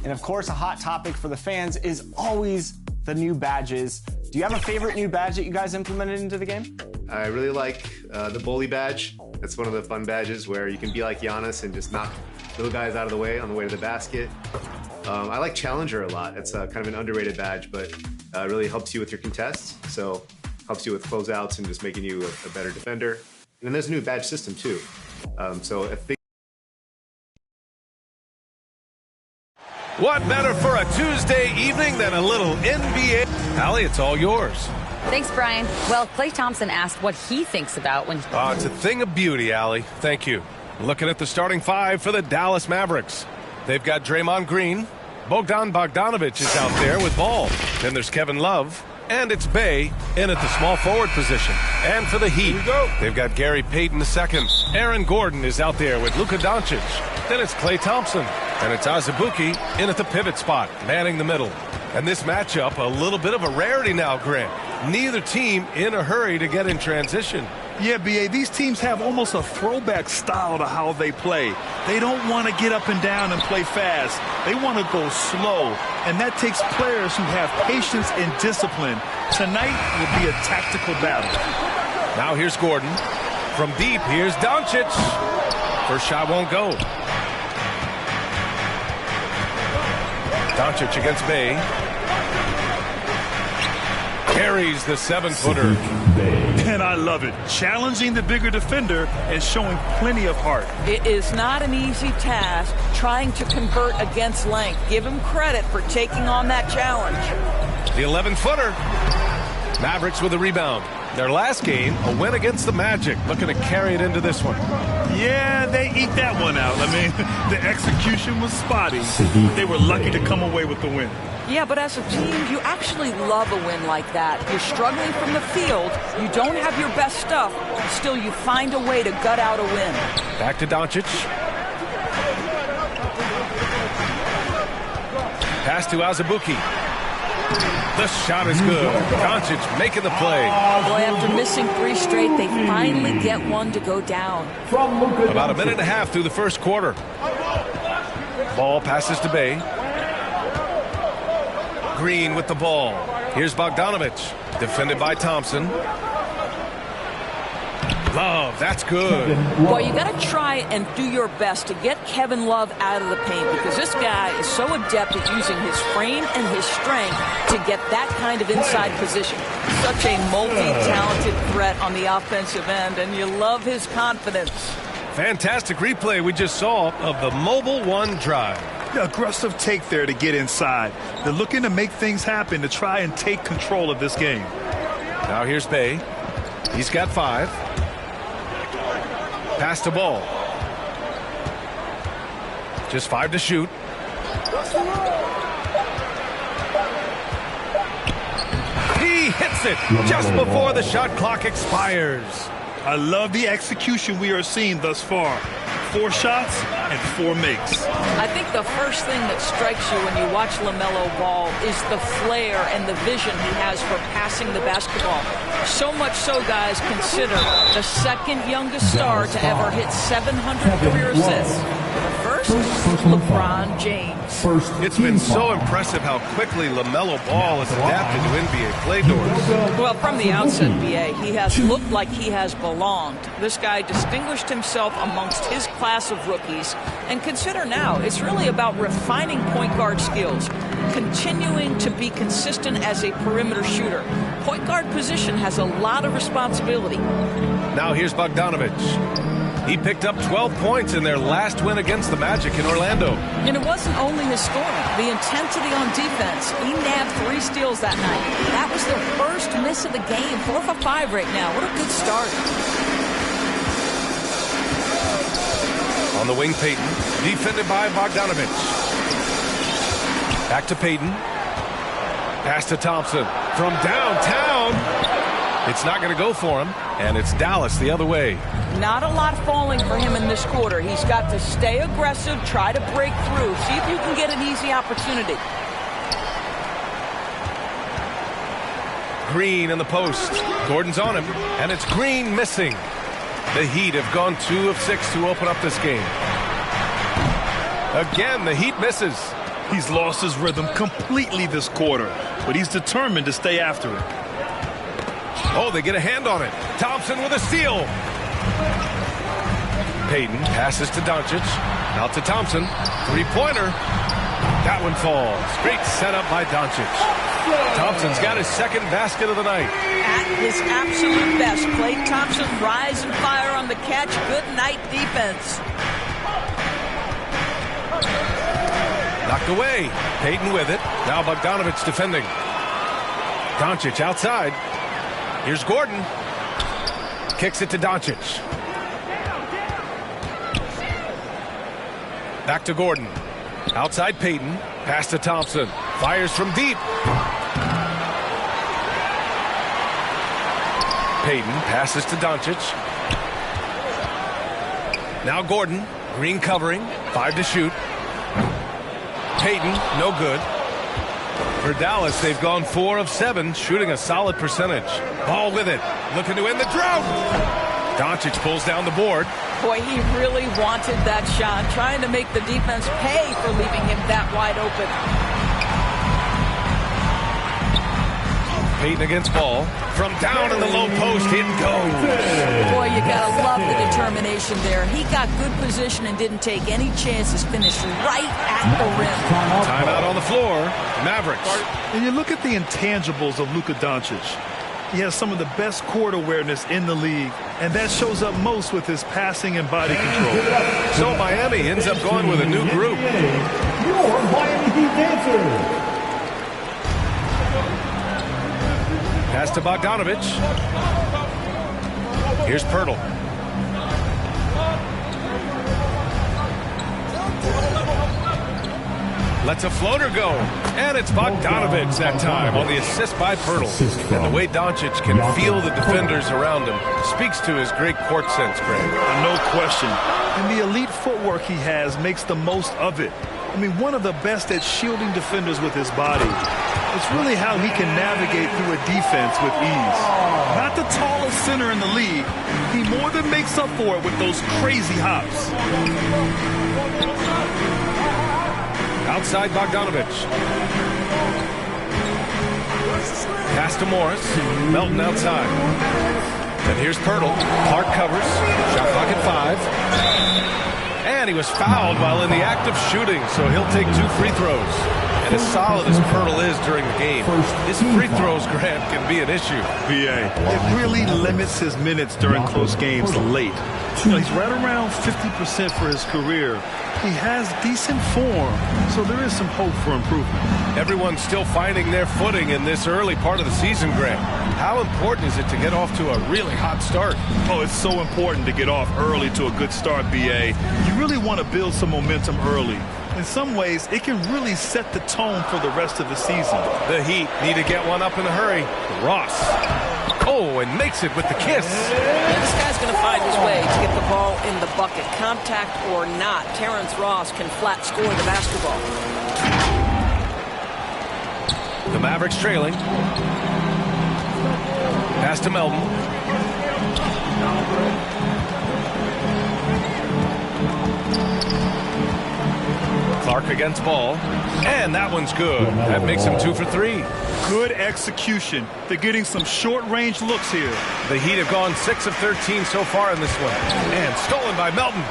And of course, a hot topic for the fans is always the new badges. Do you have a favorite new badge that you guys implemented into the game? I really like the bully badge. That's one of the fun badges where you can be like Giannis and just knock little guys out of the way on the way to the basket. I like Challenger a lot. It's kind of an underrated badge, but it really helps you with your contests. So helps you with closeouts and just making you a better defender. And then there's a new badge system too. So I think. What better for a Tuesday evening than a little NBA? Allie, it's all yours. Thanks, Brian. Well, Klay Thompson asked what he thinks about when... It's a thing of beauty, Allie. Thank you. Looking at the starting five for the Dallas Mavericks. They've got Draymond Green. Bogdan Bogdanović is out there with ball. Then there's Kevin Love. And it's Bey in at the small forward position. And for the Heat, they've got Gary Payton II. Aaron Gordon is out there with Luka Doncic. Then it's Klay Thompson. And it's Azubuike in at the pivot spot, manning the middle. And this matchup, a little bit of a rarity now, Grant. Neither team in a hurry to get in transition. Yeah, B.A., these teams have almost a throwback style to how they play. They don't want to get up and down and play fast. They want to go slow, and that takes players who have patience and discipline. Tonight will be a tactical battle. Now here's Gordon. From deep, here's Doncic. First shot won't go. Doncic against Bey. Carries the 7-footer. And I love it. Challenging the bigger defender and showing plenty of heart. It is not an easy task trying to convert against length. Give him credit for taking on that challenge. The 11-footer. Mavericks with a rebound. Their last game, a win against the Magic. Looking to carry it into this one. Yeah, they eat that one out. I mean, the execution was spotty. They were lucky to come away with the win. Yeah, but as a team, you actually love a win like that. You're struggling from the field. You don't have your best stuff. Still, you find a way to gut out a win. Back to Doncic. Pass to Azubuike. The shot is good. Doncic making the play. Boy, after missing 3 straight, they finally get one to go down. About a minute and a half through the first quarter. Ball passes to Bey. Green with the ball. Here's Bogdanović. Defended by Thompson. Love, that's good. Well, you got to try and do your best to get Kevin Love out of the paint because this guy is so adept at using his frame and his strength to get that kind of inside position. Such a multi-talented threat on the offensive end, and you love his confidence. Fantastic replay we just saw of the Mobile One drive. The aggressive take there to get inside. They're looking to make things happen to try and take control of this game. Now here's Bey. He's got 5. Pass to ball. Just 5 to shoot. He hits it just before the shot clock expires. I love the execution we are seeing thus far. 4 shots and 4 makes. I think the first thing that strikes you when you watch LaMelo ball is the flair and the vision he has for passing the basketball. So much so, guys, consider the second youngest star to ever hit 700 career assists. The first, LeBron James. It's been so impressive how quickly LaMelo Ball has adapted to NBA play doors. Well, from the outset, B.A., he has looked like he has belonged. This guy distinguished himself amongst his class of rookies. And consider now, it's really about refining point guard skills, continuing to be consistent as a perimeter shooter. Point guard position has a lot of responsibility. Now here's Bogdanović. He picked up 12 points in their last win against the Magic in Orlando. And it wasn't only his scoring, the intensity on defense. He nabbed 3 steals that night. That was their first miss of the game. 4 for 5 right now. What a good start. On the wing, Payton, defended by Bogdanović. Back to Payton. Pass to Thompson from downtown. It's not going to go for him, and it's Dallas the other way. Not a lot falling for him in this quarter. He's got to stay aggressive, try to break through, see if you can get an easy opportunity. Green in the post. Gordon's on him, and it's Green missing. The Heat have gone 2 of 6 to open up this game. Again, the Heat misses. He's lost his rhythm completely this quarter, but he's determined to stay after it. Oh, they get a hand on it. Thompson with a steal. Payton passes to Doncic. Out to Thompson. Three-pointer. That one falls. Great setup by Doncic. Thompson's got his second basket of the night. At his absolute best, Klay Thompson rise and fire on the catch. Good night defense. Knocked away. Payton with it. Now Bogdanovich defending. Doncic outside. Here's Gordon. Kicks it to Doncic. Back to Gordon. Outside Payton. Pass to Thompson. Fires from deep. Payton passes to Doncic. Now Gordon. Green covering. 5 to shoot. Payton, no good. For Dallas, they've gone 4 of 7, shooting a solid percentage. Ball with it. Looking to end the drought. Doncic pulls down the board. Boy, he really wanted that shot, trying to make the defense pay for leaving him that wide open. Payton against Ball. From down in the low post, it goes. Boy, you gotta love the determination there. He got good position and didn't take any chances. Finished right at the rim. Timeout on the floor. Mavericks. And you look at the intangibles of Luka Doncic. He has some of the best court awareness in the league, and that shows up most with his passing and body control. So Miami ends up going with a new group. Your Miami Heat dancers. Pass to Bogdanovich. Here's Pirtle. Lets a floater go. And it's Bogdanovich that time on the assist by Pirtle. And the way Doncic can feel the defenders around him speaks to his great court sense, Greg. No question. And the elite footwork he has makes the most of it. I mean, one of the best at shielding defenders with his body. It's really how he can navigate through a defense with ease. Not the tallest center in the league. He more than makes up for it with those crazy hops. Outside Bogdanovich. Pass to Morris. Melton outside. And here's Pirtle. Clark covers. Shot clock at 5. And he was fouled while in the act of shooting, so he'll take 2 free throws. And as solid as Pirtle is during the game, his free throws, Grant, can be an issue. BA. It really limits his minutes during close games late. You know, he's right around 50% for his career. He has decent form, so there is some hope for improvement. Everyone's still finding their footing in this early part of the season, Grant. How important is it to get off to a really hot start? Oh, it's so important to get off early to a good start, BA. You really want to build some momentum early. In some ways, it can really set the tone for the rest of the season. The Heat need to get one up in a hurry. Ross. Oh, and makes it with the kiss. And this guy's going to find his way to get the ball in the bucket. Contact or not, Terrence Ross can flat score the basketball. The Mavericks trailing. Pass to Melton. Clark against Ball. And that one's good. That makes him 2 for 3. Good execution. They're getting some short-range looks here. The Heat have gone 6 of 13 so far in this one. And stolen by Melton.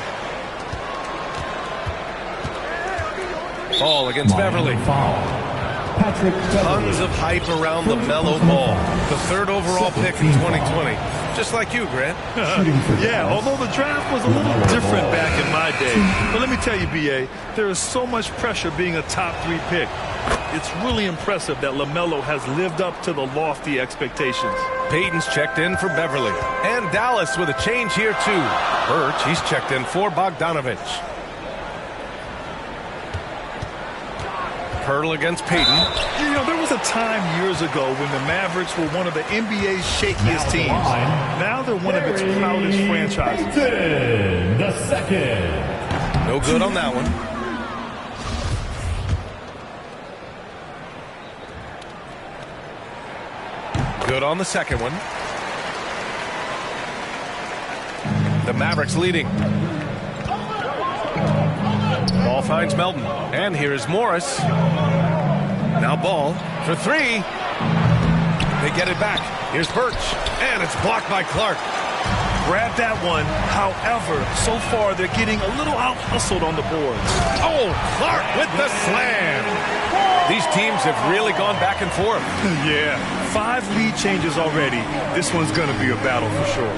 Ball against Beverly. Tons of hype around LaMelo Ball, the 3rd overall pick in 2020. Just like you, Grant. Yeah, although the draft was a little different back in my day. But let me tell you, B.A., there is so much pressure being a top 3 pick. It's really impressive that LaMelo has lived up to the lofty expectations. Payton's checked in for Beverly. And Dallas with a change here, too. Birch, he's checked in for Bogdanovich. Pirtle against Payton. You know, there was a time years ago when the Mavericks were one of the NBA's shakiest teams. Now they're one of its proudest franchises. The second. No good on that one. Good on the second one. The Mavericks leading. Ball finds Melton. And here's Morris. Now Ball for three. They get it back. Here's Birch. And it's blocked by Clark. Grab that one. However, so far they're getting a little out-hustled on the boards. Oh, Clark with the slam. These teams have really gone back and forth. Yeah, 5 lead changes already. This one's going to be a battle for sure.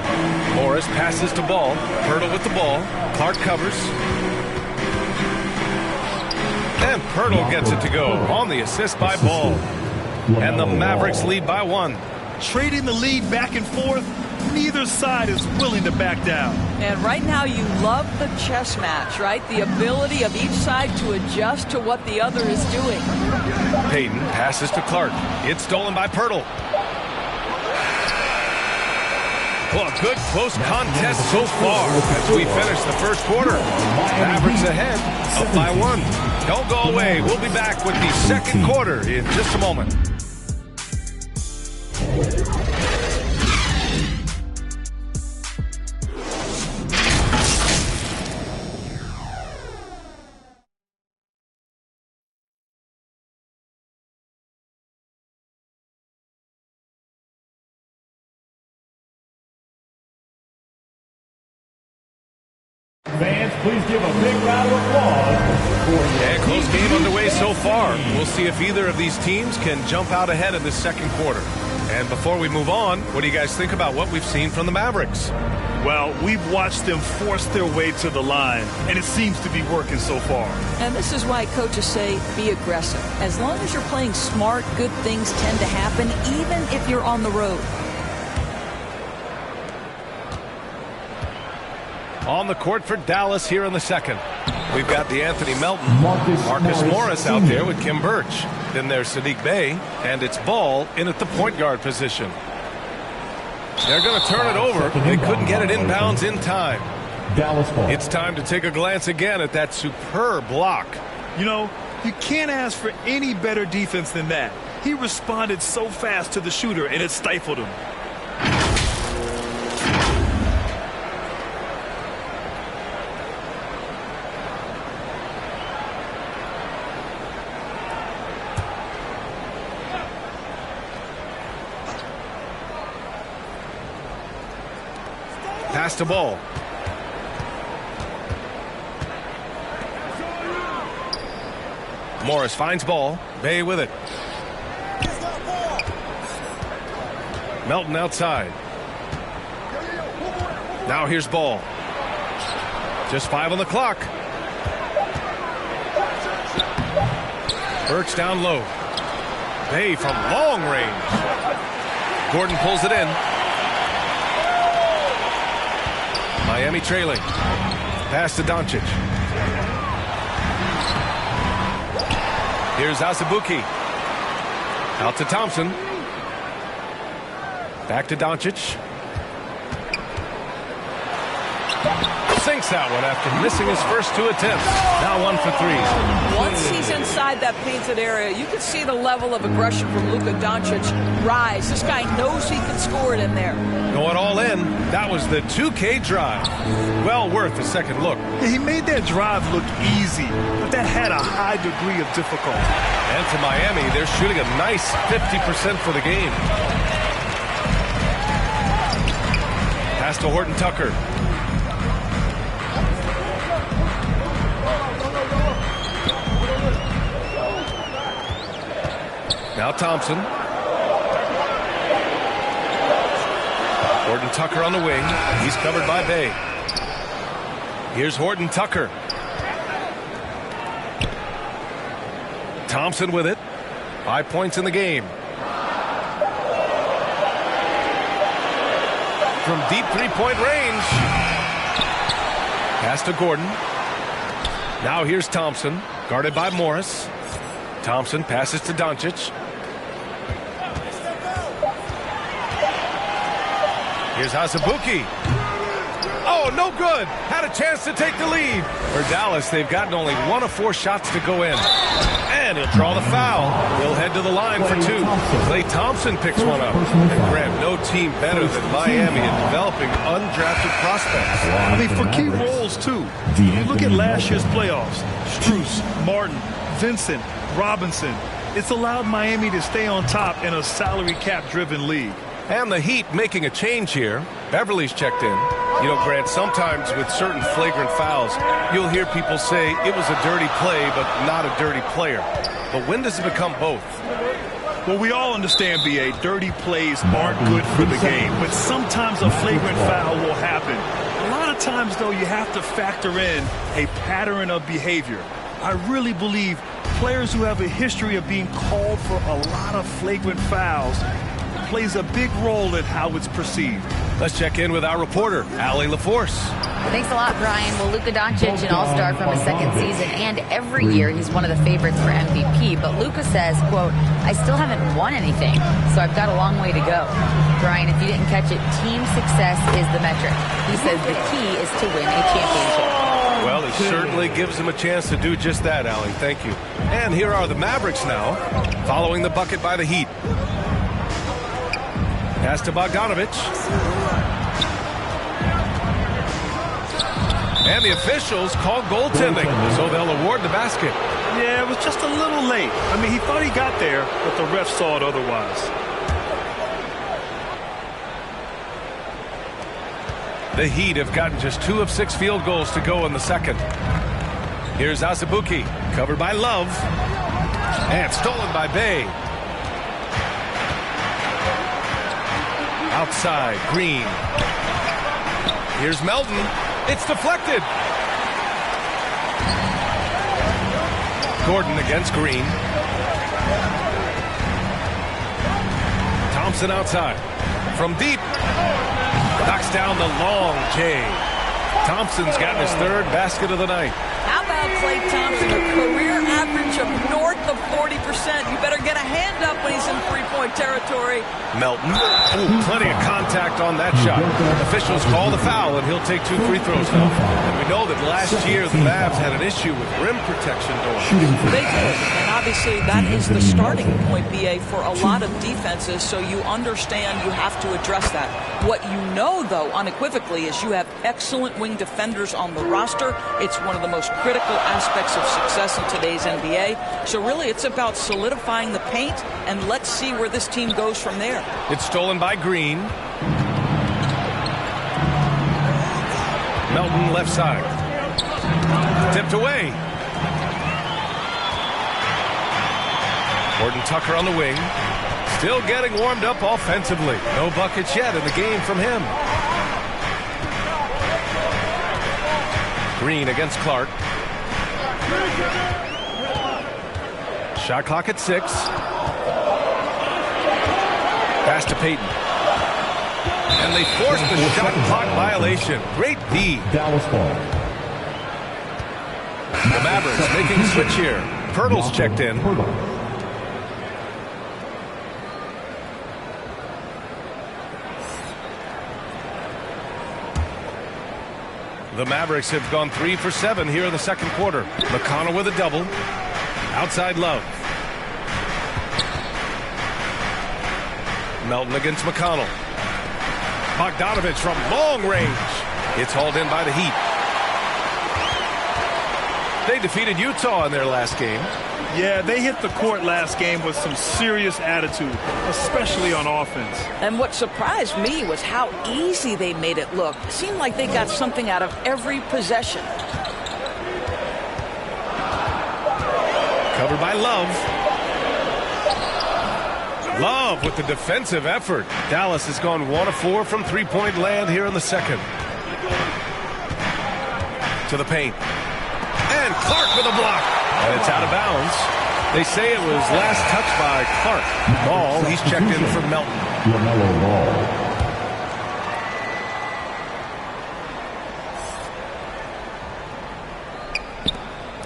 Morris passes to Ball. Pirtle with the ball. Clark covers. And Pirtle gets it to go on the assist by Ball. And the Mavericks lead by 1. Trading the lead back and forth, neither side is willing to back down. And right now you love the chess match, right? The ability of each side to adjust to what the other is doing. Payton passes to Clark. It's stolen by Pirtle. Well, a good close contest so far as we finish the first quarter. Mavericks ahead, up by 1. Don't go away. We'll be back with the second quarter in just a moment. Fans, please give a big round of applause for And close game underway so far. We'll see if either of these teams can jump out ahead in the second quarter. And before we move on, what do you guys think about what we've seen from the Mavericks? Well, we've watched them force their way to the line, and it seems to be working so far. And this is why coaches say be aggressive. As long as you're playing smart, good things tend to happen, even if you're on the road. On the court for Dallas here in the second. We've got the Anthony Melton, Marcus Morris out there with Kim Birch. Then there's Sadiq Bey, and it's Ball in at the point guard position. They're going to turn it over. They couldn't get it inbounds in time. Dallas ball. It's time to take a glance again at that superb block. You know, you can't ask for any better defense than that. He responded so fast to the shooter, and it stifled him. Pass to Ball. Morris finds Ball. Bey with it. Melton outside. Now here's Ball. Just 5 on the clock. Birch down low. Bey from long range. Gordon pulls it in. Miami trailing. Pass to Doncic. Here's Azubuike. Out to Thompson. Back to Doncic. Sinks that one after missing his first 2 attempts. Now 1 for 3. Once he's inside that painted area, you can see the level of aggression from Luka Doncic rise. This guy knows he can score it in there. Going all in. That was the 2K drive. Well worth a second look. He made that drive look easy, but that had a high degree of difficulty. And for Miami, they're shooting a nice 50% for the game. Pass to Horton Tucker. Now Thompson. Horton Tucker on the wing. He's covered by Bey. Here's Horton Tucker. Thompson with it. 5 points in the game. From deep three-point range. Pass to Gordon. Now here's Thompson, guarded by Morris. Thompson passes to Doncic. Here's Azubuike. Oh, no good. Had a chance to take the lead. For Dallas, they've gotten only 1 of 4 shots to go in. And he'll draw the foul. We'll head to to the line for two. Klay Thompson picks one up. And Grant, no team better than Miami in developing undrafted prospects. I mean, for key roles, too. You look at last year's playoffs. Strus, Martin, Vincent, Robinson. It's allowed Miami to stay on top in a salary cap-driven league. And the Heat making a change here. Beverly's checked in. You know, Grant, sometimes with certain flagrant fouls, you'll hear people say it was a dirty play, but not a dirty player. But when does it become both? Well, we all understand, B.A., dirty plays aren't good for the game, but sometimes a flagrant foul will happen. A lot of times, though, you have to factor in a pattern of behavior. I really believe players who have a history of being called for a lot of flagrant fouls plays a big role in how it's perceived. Let's check in with our reporter, Allie LaForce. Thanks a lot, Brian. Well, Luka Doncic, an all-star from his second season, and every year he's one of the favorites for MVP. But Luka says, quote, I still haven't won anything, so I've got a long way to go. Brian, if you didn't catch it, team success is the metric. He says the key is to win a championship. Well, it certainly gives him a chance to do just that, Allie. Thank you. And here are the Mavericks now, following the bucket by the Heat. Pass to Bogdanovic. And the officials called goaltending, so they'll award the basket. Yeah, it was just a little late. I mean, he thought he got there, but the ref saw it otherwise. The Heat have gotten just 2 of 6 field goals to go in the second. Here's Azubuike, covered by Love. And stolen by Bay. Outside, Green. Here's Melton. It's deflected. Gordon against Green. Thompson outside. From deep. Knocks down the long J. Thompson's gotten his 3rd basket of the night. How about Klay Thompson, a career average of north of 40%. You better get a hand up when he's in three-point territory. Melton. Ooh, plenty of contact on that shot. Officials call the foul, and he'll take 2 free throws now. And we know that last year the Mavs had an issue with rim protection going. They did, and obviously that is the starting point, BA, for a lot of defenses, so you understand you have to address that. What you know, though, unequivocally, is you have excellent wing defenders on the roster. It's one of the most critical aspects of success in today's NBA. So really, it's about solidifying the paint, and let's see where this team goes from there. It's stolen by Green. Melton left side. Tipped away. Horton Tucker on the wing. Still getting warmed up offensively. No buckets yet in the game from him. Green against Clark. Shot clock at 6. Pass to Payton. And they force the shot clock violation. Great D. Dallas ball. The Mavericks making a switch here. Pirtle's checked in. The Mavericks have gone 3 for 7 here in the second quarter. McConnell with a double. Outside Love. Melton against McConnell. Bogdanovic from long range. It's hauled in by the Heat. They defeated Utah in their last game. Yeah, they hit the court last game with some serious attitude, especially on offense. And what surprised me was how easy they made it look. It seemed like they got something out of every possession. Covered by Love. Love with the defensive effort. Dallas has gone 1 of 4 from three-point land here in the second. To the paint. And Clark with a block. And it's out of bounds. They say it was last touched by Clark. Ball, he's checked in for Melton. LaMelo Ball.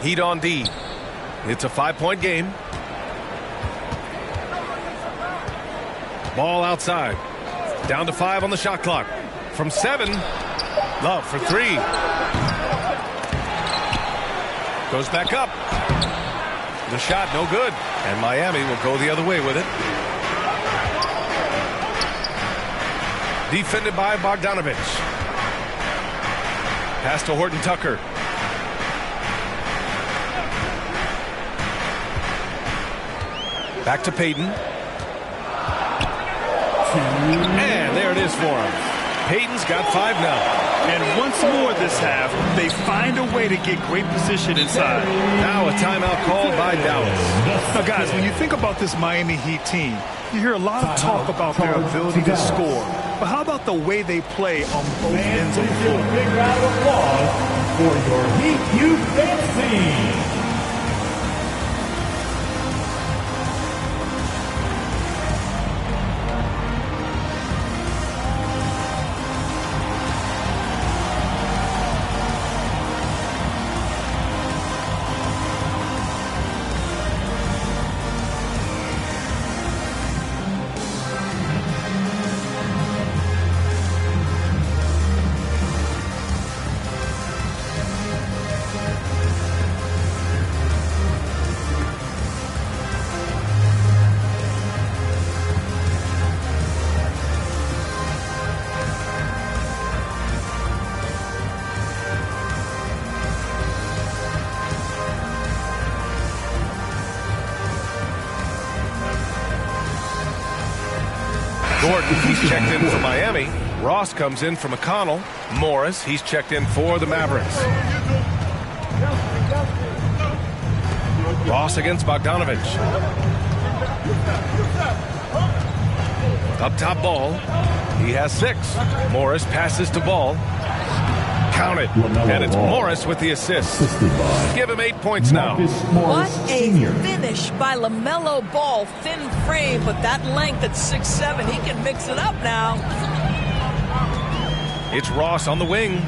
Heat on D. It's a 5-point game. Ball outside. Down to 5 on the shot clock. From 7. Love for 3. Goes back up. The shot no good, and Miami will go the other way with it. Defended by Bogdanovich. Pass to Horton Tucker. Back to Payton. And there it is for him. Payton's got 5 now. And once more this half, they find a way to get great position inside. Now a timeout called by Dallas. Now, guys, when you think about this Miami Heat team, you hear a lot of talk about their ability to score. But how about the way they play on both ends of the floor? A big round of applause for your Heat Youth Dance Team. Gordon, he's checked in for Miami. Ross comes in for McConnell. Morris, he's checked in for the Mavericks. Ross against Bogdanovich. Up top Ball. He has 6. Morris passes to Ball. Count it. And it's Morris with the assist. Give him 8 points now. What a finish by LaMelo Ball. Thin frame, but that length at 6'7", he can mix it up now. It's Ross on the wing.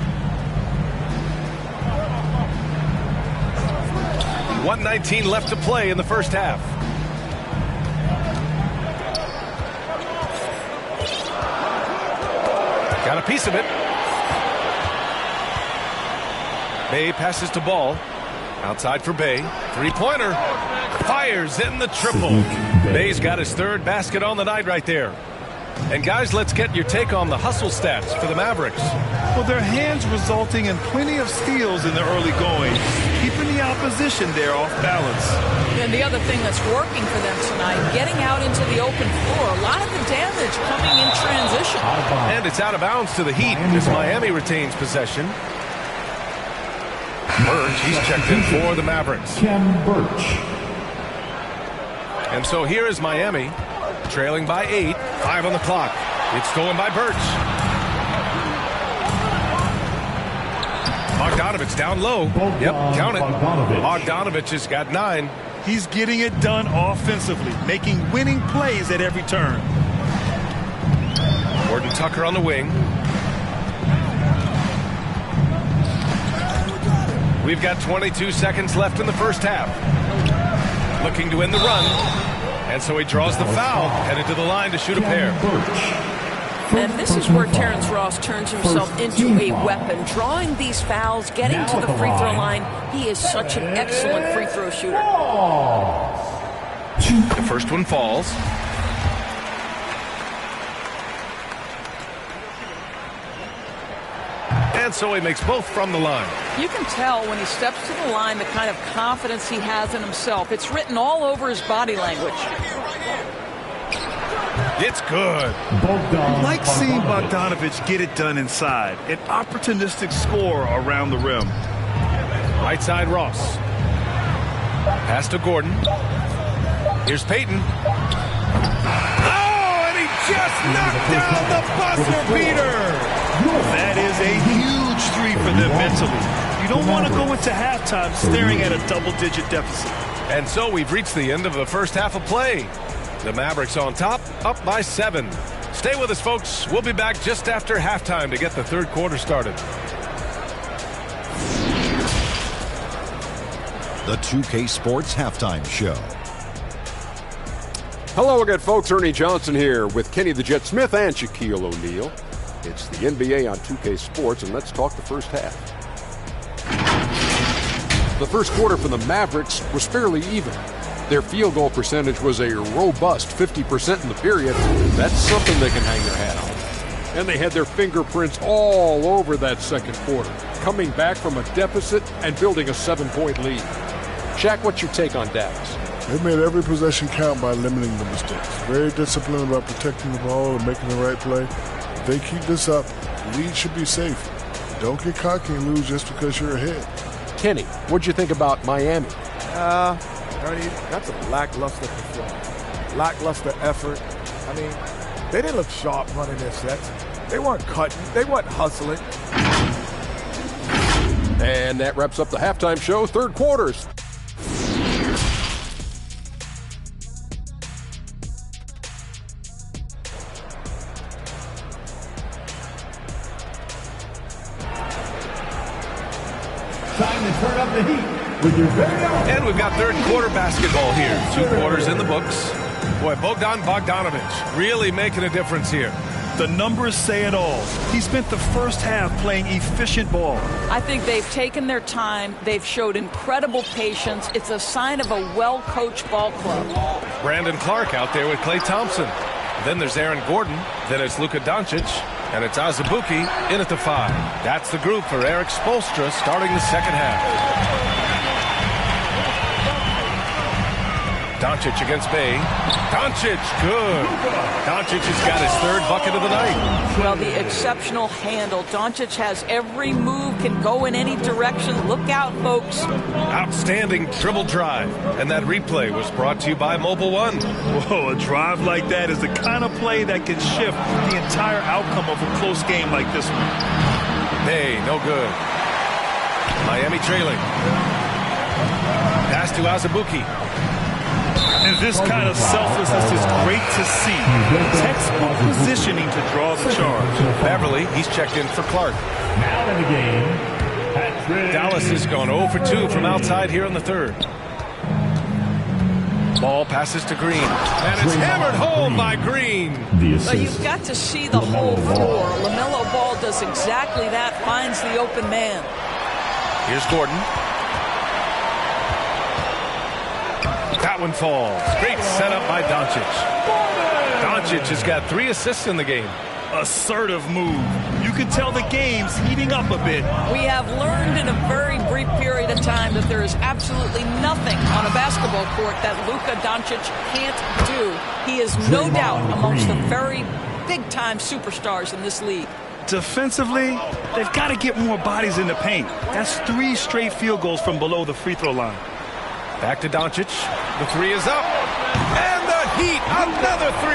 1:19 left to play in the first half. Got a piece of it. Bay passes to Ball. Outside for Bay. 3-pointer. Fires in the triple. Bay's got his 3rd basket on the night right there. And guys, let's get your take on the hustle stats for the Mavericks. Well, their hands resulting in plenty of steals in the early going, keeping the opposition there off balance. And the other thing that's working for them tonight, getting out into the open floor. A lot of the damage coming in transition. And it's out of bounds to the Heat as Miami retains possession. Birch, he's checked in for the Mavericks. Ken Birch. And so here is Miami, trailing by 8, 5 on the clock. It's stolen by Birch. Bogdanovich down low. Yep, count it. Bogdanovich has got 9. He's getting it done offensively, making winning plays at every turn. Horton Tucker on the wing. We've got 22 seconds left in the first half. Looking to end the run. And so he draws the foul, headed to the line to shoot a pair. And this is where Terrence Ross turns himself into a weapon. Drawing these fouls, getting to the free throw line. He is such an excellent free throw shooter. The first one falls. And so he makes both from the line. You can tell when he steps to the line the kind of confidence he has in himself. It's written all over his body language. It's good. Like seeing Bogdanovich get it done inside. An opportunistic score around the rim. Right side Ross. Pass to Gordon. Here's Payton. Oh, and he just knocked down the buzzer beater. That is a huge 3 for them mentally. You don't want to go into halftime staring at a double-digit deficit. And so we've reached the end of the first half of play. The Mavericks on top, up by 7. Stay with us, folks. We'll be back just after halftime to get the third quarter started. The 2K Sports Halftime Show. Hello again, folks. Ernie Johnson here with Kenny the Jet Smith and Shaquille O'Neal. It's the NBA on 2K Sports, and let's talk the first half. The first quarter for the Mavericks was fairly even. Their field goal percentage was a robust 50% in the period. That's something they can hang their hat on. And they had their fingerprints all over that second quarter, coming back from a deficit and building a 7-point lead. Shaq, what's your take on Dallas? They made every possession count by limiting the mistakes. Very disciplined about protecting the ball and making the right play. If they keep this up, the lead should be safe. Don't get cocky and lose just because you're ahead. Kenny, what'd you think about Miami? Ernie, that's a lackluster performance. Lackluster effort. I mean, they didn't look sharp running their sets. They weren't cutting. They weren't hustling. And that wraps up the halftime show, third quarters. Time to turn up the heat with your very own. And we've got third quarter basketball here. 2 quarters in the books. Boy, Bogdan Bogdanović really making a difference here. The numbers say it all. He spent the first half playing efficient ball. I think they've taken their time. They've showed incredible patience. It's a sign of a well-coached ball club. Brandon Clark out there with Klay Thompson. Then there's Aaron Gordon. Then it's Luka Doncic. And it's Azubuike in at the 5. That's the group for Eric Spoelstra starting the second half. Doncic against Bay. Doncic, good. Doncic has got his 3rd bucket of the night. Well, the exceptional handle. Doncic has every move, can go in any direction. Look out, folks. Outstanding dribble drive. And that replay was brought to you by Mobile One. Whoa, a drive like that is the kind of play that can shift the entire outcome of a close game like this one. Bay, no good. Miami trailing. Pass to Azubuike. And this kind of selflessness is great to see. Textbook positioning to draw the charge. Beverly, he's checked in for Clark. Now in the game, Patrick. Dallas has gone 0 for 2 from outside here in the 3rd. Ball passes to Green. And it's hammered home by Green. But you've got to see the whole floor. LaMelo Ball does exactly that, finds the open man. Here's Gordon. That one falls. Great setup by Doncic. Doncic has got 3 assists in the game. Assertive move. You can tell the game's heating up a bit. We have learned in a very brief period of time that there is absolutely nothing on a basketball court that Luka Doncic can't do. He is no doubt amongst the very big-time superstars in this league. Defensively, they've got to get more bodies in the paint. That's 3 straight field goals from below the free throw line. Back to Doncic. The 3 is up. And the Heat, another 3.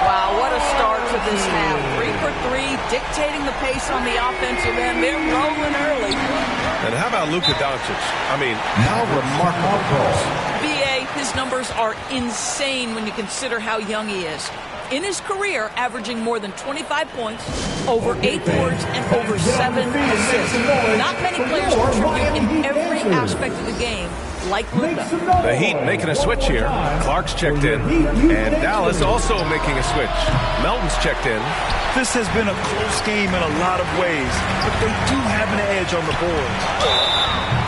Wow, what a start to this half. 3 for 3, dictating the pace on the offensive end. They're rolling early. And how about Luka Doncic? I mean, how remarkable goals. BA, his numbers are insane when you consider how young he is. In his career, averaging more than 25 points, over 8 boards, and over 7 assists. Not many players contribute in every aspect of the game like Luka. The Heat making a switch here. Clark's checked in. And Dallas also making a switch. Melton's checked in. This has been a close game in a lot of ways, but they do have an edge on the boards.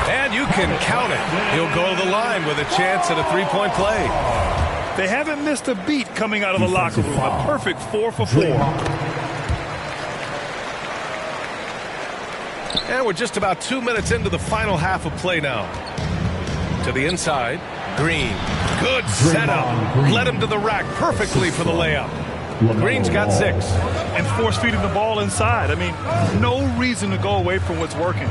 And you can count it. He'll go to the line with a chance at a 3-point play. They haven't missed a beat coming out of the locker room. A perfect 4 for 4. And we're just about 2 minutes into the final half of play now. To the inside, Green. Good setup. Led him to the rack perfectly for the layup. Green's got 6. And force feeding the ball inside. I mean, no reason to go away from what's working.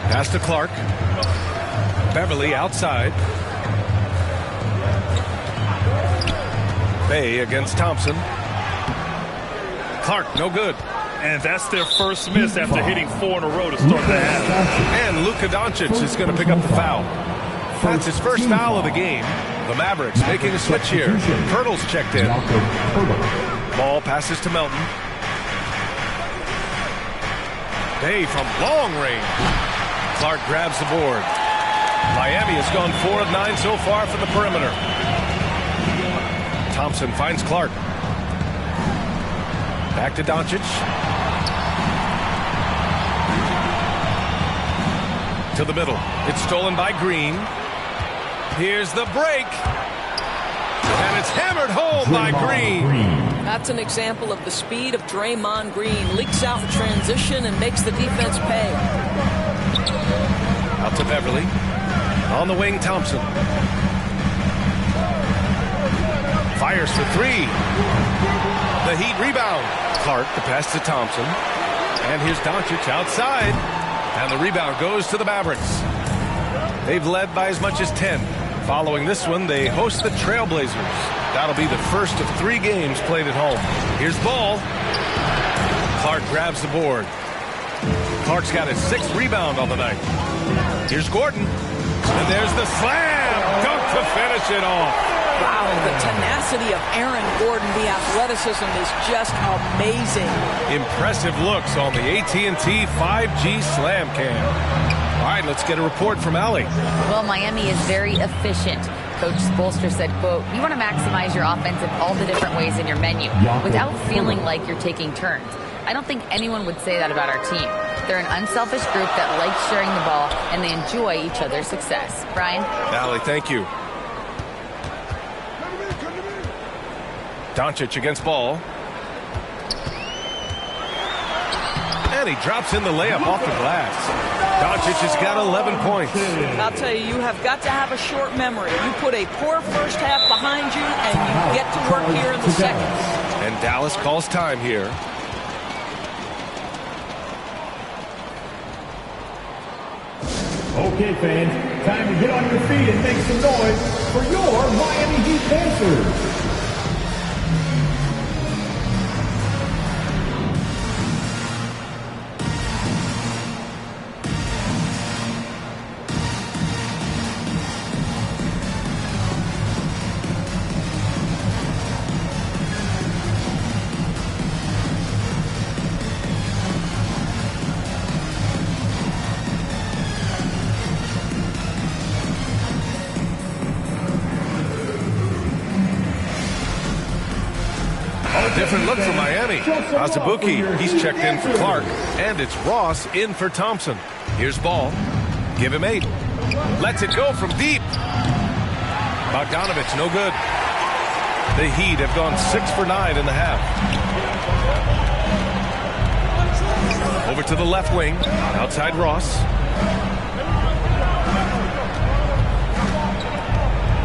Pass to Clark. Beverly outside. Bay against Thompson. Clark, no good. And that's their first miss after hitting 4 in a row to start the half. And Luka Doncic is going to pick up the foul. That's his first foul of the game. The Mavericks making a switch here. Pirtle's checked in. Ball passes to Melton. Bay from long range. Clark grabs the board. Miami has gone 4 of 9 so far from the perimeter. Thompson finds Clark. Back to Doncic. To the middle. It's stolen by Green. Here's the break. And it's hammered home by Green. That's an example of the speed of Draymond Green. Leaks out in transition and makes the defense pay. Out to Beverly. On the wing, Thompson. Fires for three. The Heat rebound. Clark, the pass to Thompson. And here's Doncic outside. And the rebound goes to the Mavericks. They've led by as much as 10. Following this one, they host the Trailblazers. That'll be the first of 3 games played at home. Here's Ball. Clark grabs the board. Clark's got his 6th rebound on the night. Here's Gordon. And there's the slam. Dunk to finish it off. Wow, the tenacity of Aaron Gordon, the athleticism is just amazing. Impressive looks on the AT&T 5G Slam Cam. All right, let's get a report from Allie. Well, Miami is very efficient. Coach Spoelstra said, quote, you want to maximize your offense in all the different ways in your menu without feeling like you're taking turns. I don't think anyone would say that about our team. They're an unselfish group that likes sharing the ball, and they enjoy each other's success. Brian? Allie, thank you. Doncic against Ball. And he drops in the layup off the glass. Doncic has got 11 points. I'll tell you, you have got to have a short memory. You put a poor first half behind you, and you get to work here in the second. And Dallas calls time here. Okay, fans, time to get on your feet and make some noise for your Miami Heat Pacers. Different look for Miami. Azubuike, he's checked in for Clark. And it's Ross in for Thompson. Here's Ball. Give him 8. Lets it go from deep. Bogdanovich, no good. The Heat have gone 6 for 9 in the half. Over to the left wing. Outside Ross.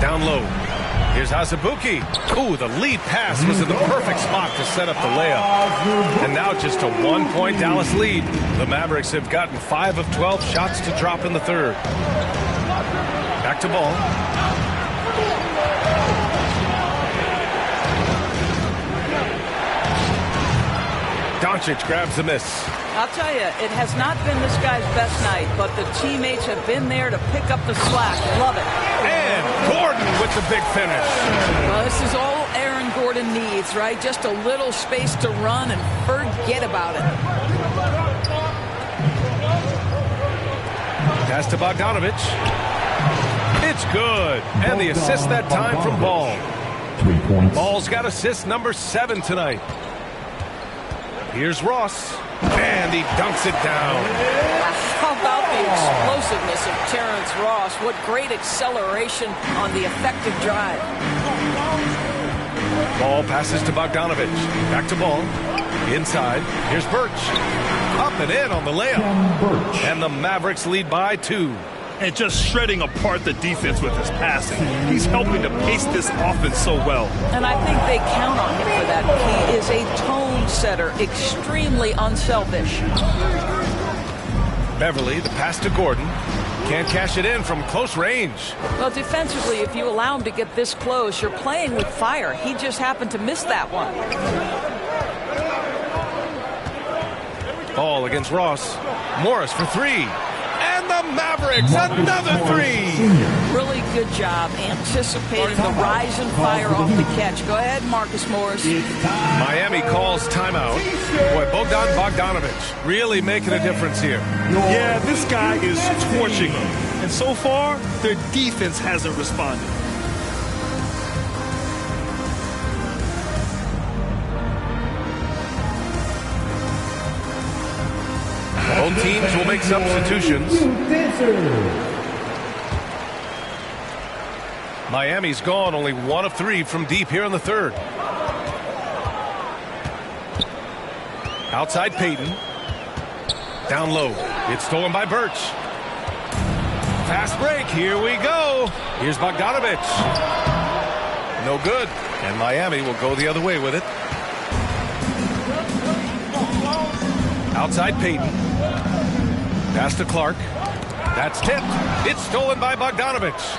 Down low. Here's Azubuike. Ooh, the lead pass was in the perfect spot to set up the layup. And now just a 1-point Dallas lead. The Mavericks have gotten 5 of 12 shots to drop in the third. Back to Ball. Doncic grabs the miss. I'll tell you, it has not been this guy's best night, but the teammates have been there to pick up the slack. Love it. And Gordon with the big finish. Well, this is all Aaron Gordon needs, right? Just a little space to run and forget about it. Pass to Bogdanovich. It's good. And the assist that time from Ball. 3 points. Ball's got assist number 7 tonight. Here's Ross. And he dunks it down. How about the explosiveness of Terrence Ross? What great acceleration on the effective drive. Ball passes to Bogdanovich. Back to Ball. Inside. Here's Birch. Up and in on the layup. And the Mavericks lead by 2. And just shredding apart the defense with his passing. He's helping to pace this offense so well. And I think they count on him for that. He is a tone setter, extremely unselfish. Beverly, the pass to Gordon. Can't cash it in from close range. Well, defensively, if you allow him to get this close, you're playing with fire. He just happened to miss that one. Ball against Ross. Morris for 3. And the Mavericks, another 3. Really good job anticipating the rise in fire off the catch. Go ahead, Marcus Morris. Miami calls timeout. Boy, Bogdan Bogdanovich really making a difference here. Yeah, this guy is torching them. And so far, their defense hasn't responded. Both teams will make substitutions. Miami's gone only 1 of 3 from deep here in the third. Outside Payton. Down low. It's stolen by Birch. Fast break. Here we go. Here's Bogdanovich. No good. And Miami will go the other way with it. Outside Payton. Pass to Clark. That's tipped. It's stolen by Bogdanovich.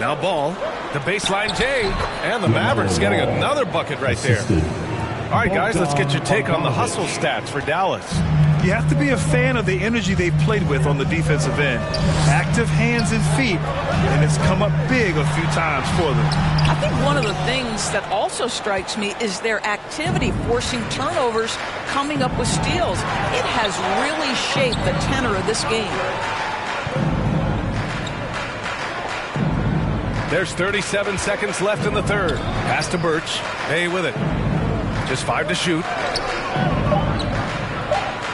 Now Ball. The baseline Jay. And the Mavericks getting another bucket right there. All right, guys, let's get your take on the hustle stats for Dallas. You have to be a fan of the energy they've played with on the defensive end. Active hands and feet, and it's come up big a few times for them. I think one of the things that also strikes me is their activity forcing turnovers, coming up with steals. It has really shaped the tenor of this game. There's 37 seconds left in the third. Pass to Birch. Bay with it. Just 5 to shoot.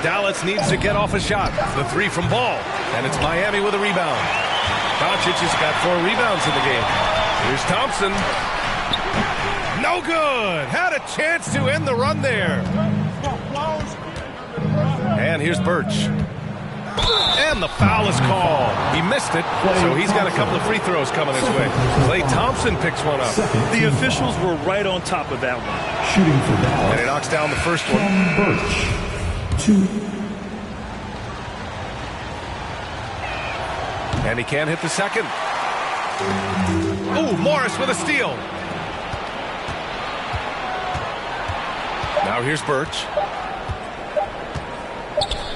Dallas needs to get off a shot. The 3 from Ball. And it's Miami with a rebound. Doncic has got 4 rebounds in the game. Here's Thompson. No good. Had a chance to end the run there. And here's Birch. And the foul is called. He missed it, so he's got a couple of free throws coming his way. Klay Thompson picks one up. The officials were right on top of that one. Shooting for Dallas. And he knocks down the first one. Birch. 2. And he can't hit the second. Ooh, Morris with a steal. Now here's Birch.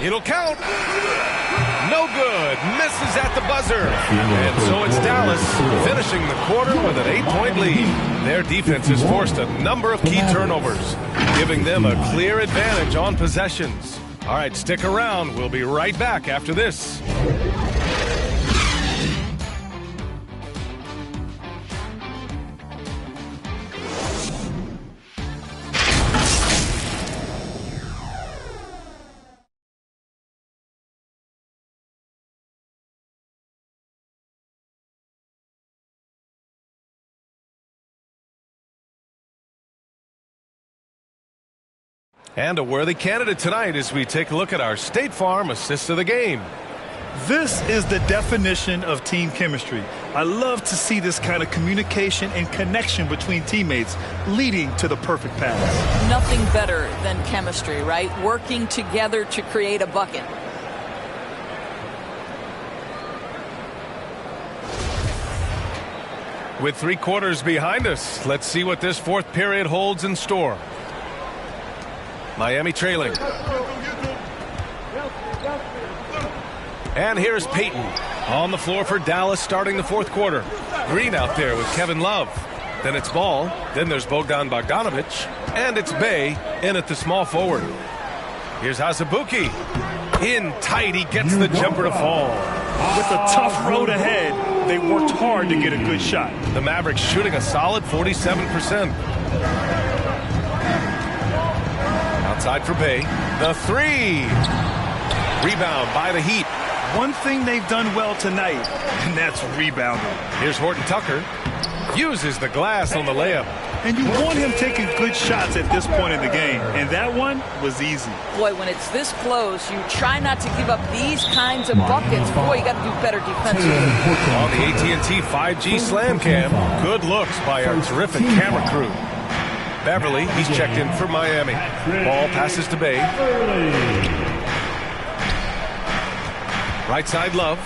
It'll count. No good. Misses at the buzzer. And so it's Dallas finishing the quarter with an 8-point lead. Their defense has forced a number of key turnovers, giving them a clear advantage on possessions. All right, stick around. We'll be right back after this. And a worthy candidate tonight as we take a look at our State Farm assist of the game. This is the definition of team chemistry. I love to see this kind of communication and connection between teammates leading to the perfect pass. Nothing better than chemistry, right? Working together to create a bucket. With 3 quarters behind us, let's see what this fourth period holds in store. Miami trailing. And here's Payton on the floor for Dallas starting the fourth quarter. Green out there with Kevin Love. Then it's Ball. Then there's Bogdan Bogdanovich. And it's Bay in at the small forward. Here's Azubuike. In tight, he gets the jumper to fall. With a tough road ahead, they worked hard to get a good shot. The Mavericks shooting a solid 47%. Outside for Bay. The 3. Rebound by the Heat. One thing they've done well tonight, and that's rebounding. Here's Horton Tucker. Uses the glass on the layup. And you want him taking good shots at this point in the game, and that one was easy. Boy, when it's this close, you try not to give up these kinds of buckets. Boy, you got to do better defensively. On the AT&T 5G Slam Cam, good looks by our terrific camera crew. Beverly, he's checked in for Miami. Ball passes to Bay. Right side, Love.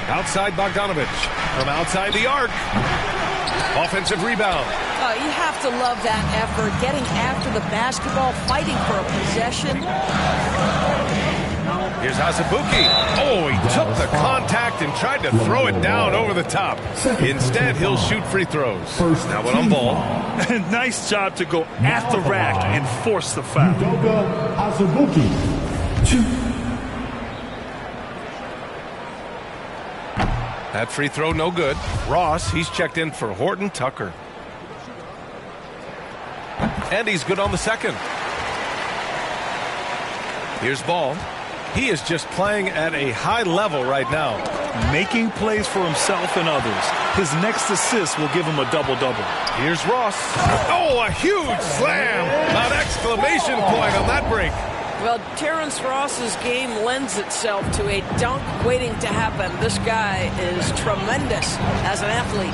Outside, Bogdanovich. From outside the arc. Offensive rebound. You have to love that effort, getting after the basketball, fighting for a possession. Here's Azubuike. Oh, he took the contact and tried to throw it down over the top. Instead, he'll shoot free throws. Now one on Ball. Nice job to go at the rack and force the foul. Azubuike. 2. That free throw no good. Ross, he's checked in for Horton Tucker. And he's good on the second. Here's Ball. He is just playing at a high level right now. Making plays for himself and others. His next assist will give him a double-double. Here's Ross. Oh, a huge slam! An exclamation point on that break. Well, Terrence Ross's game lends itself to a dunk waiting to happen. This guy is tremendous as an athlete.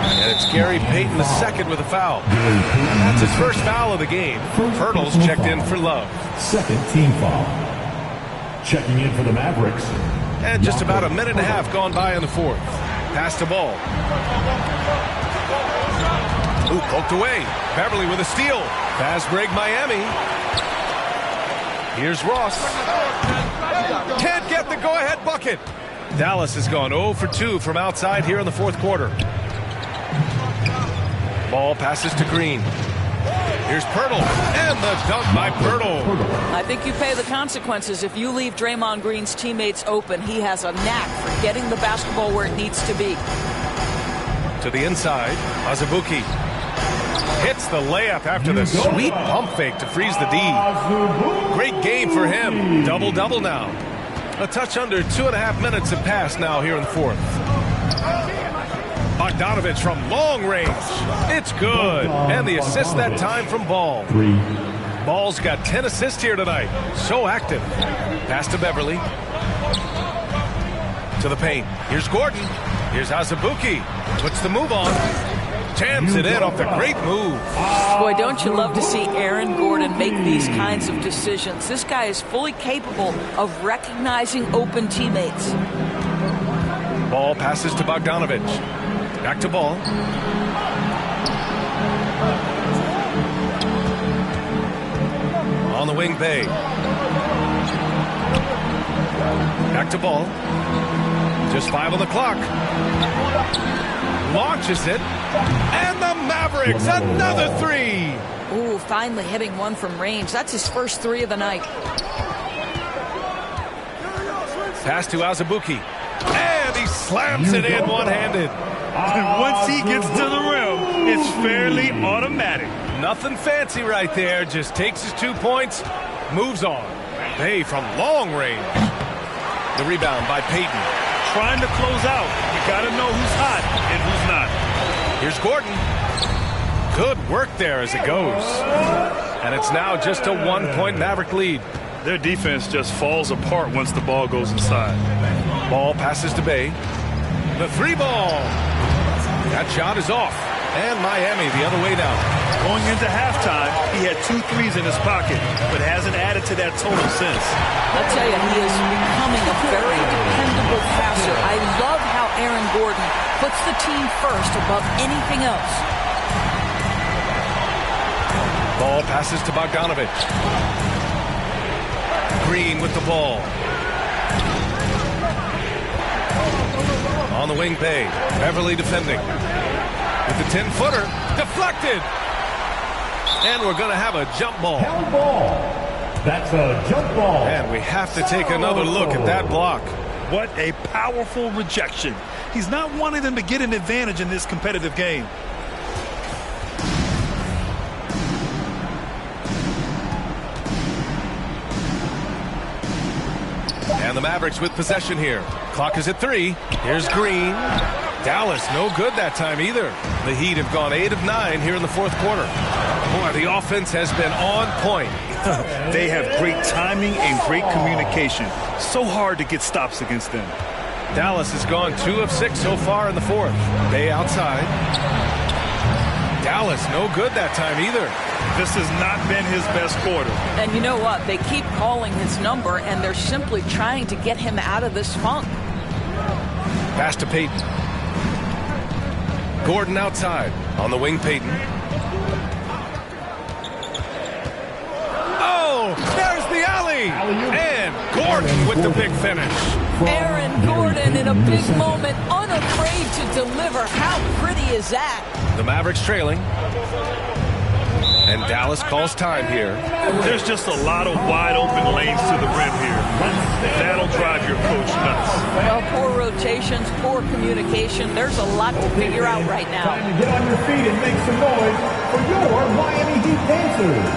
And it's Gary Payton II with a foul. That's his first foul of the game. Hurdles checked in for Love. Second team foul. Checking in for the Mavericks. And just about a minute and a half gone by in the fourth. Pass to Ball. Ooh, poked away. Beverly with a steal. Fast break Miami. Here's Ross. Can't get the go-ahead bucket. Dallas has gone 0 for 2 from outside here in the fourth quarter. Ball passes to Green. Here's Pirtle, and the dunk by Pirtle. I think you pay the consequences if you leave Draymond Green's teammates open. He has a knack for getting the basketball where it needs to be. To the inside, Azubuike hits the layup after the sweet pump fake to freeze the D. Great game for him. Double-double now. A touch under 2.5 minutes have passed now here in the fourth. Bogdanovich from long range. It's good. And the assist that time from Ball. Ball's got 10 assists here tonight. So active. Pass to Beverly. To the paint. Here's Gordon. Here's Azubuike. Puts the move on. Jams it in off the great move. Boy, don't you love to see Aaron Gordon make these kinds of decisions. This guy is fully capable of recognizing open teammates. Ball passes to Bogdanovich. Back to Ball. On the wing, Bay. Back to Ball. Just 5 on the clock. Launches it. And the Mavericks, another 3. Ooh, finally hitting one from range. That's his first 3 of the night. Pass to Azubuike. And he slams it in one-handed. Once he gets to the rim, it's fairly automatic. Nothing fancy right there. Just takes his 2 points, moves on. Bay from long range. The rebound by Payton. Trying to close out. You got to know who's hot and who's not. Here's Gordon. Good work there as it goes. And it's now just a 1-point Maverick lead. Their defense just falls apart once the ball goes inside. Ball passes to Bay. The 3-ball. That shot is off. And Miami the other way now. Going into halftime, he had 2 threes in his pocket, but hasn't added to that total since. I'll tell you, he is becoming a very dependable passer. I love how Aaron Gordon puts the team first above anything else. Ball passes to Bogdanovich. Green with the ball. On the wing, Bay. Beverly defending. With the 10-footer. Deflected. And we're going to have a jump ball. Held ball. That's a jump ball. And we have to take another look at that block. What a powerful rejection. He's not wanting them to get an advantage in this competitive game. And the Mavericks with possession here. Clock is at 3. Here's Green. Dallas no good that time either. The Heat have gone 8 of 9 here in the fourth quarter. Boy, the offense has been on point. They have great timing and great communication. So hard to get stops against them. Dallas has gone 2 of 6 so far in the fourth. Bay outside. Dallas no good that time either. This has not been his best quarter. And you know what? They keep calling his number, and they're simply trying to get him out of this funk. Pass to Payton. Gordon outside. On the wing, Payton. Oh, there's the alley. And Gordon with the big finish. Aaron Gordon in a big moment, unafraid to deliver. How pretty is that? The Mavericks trailing. And Dallas calls time here. There's just a lot of wide open lanes to the rim here. That'll drive your coach nuts. Well, poor rotations, poor communication. There's a lot to figure out right now. Time to get on your feet and make some noise for your Miami Heat Panthers.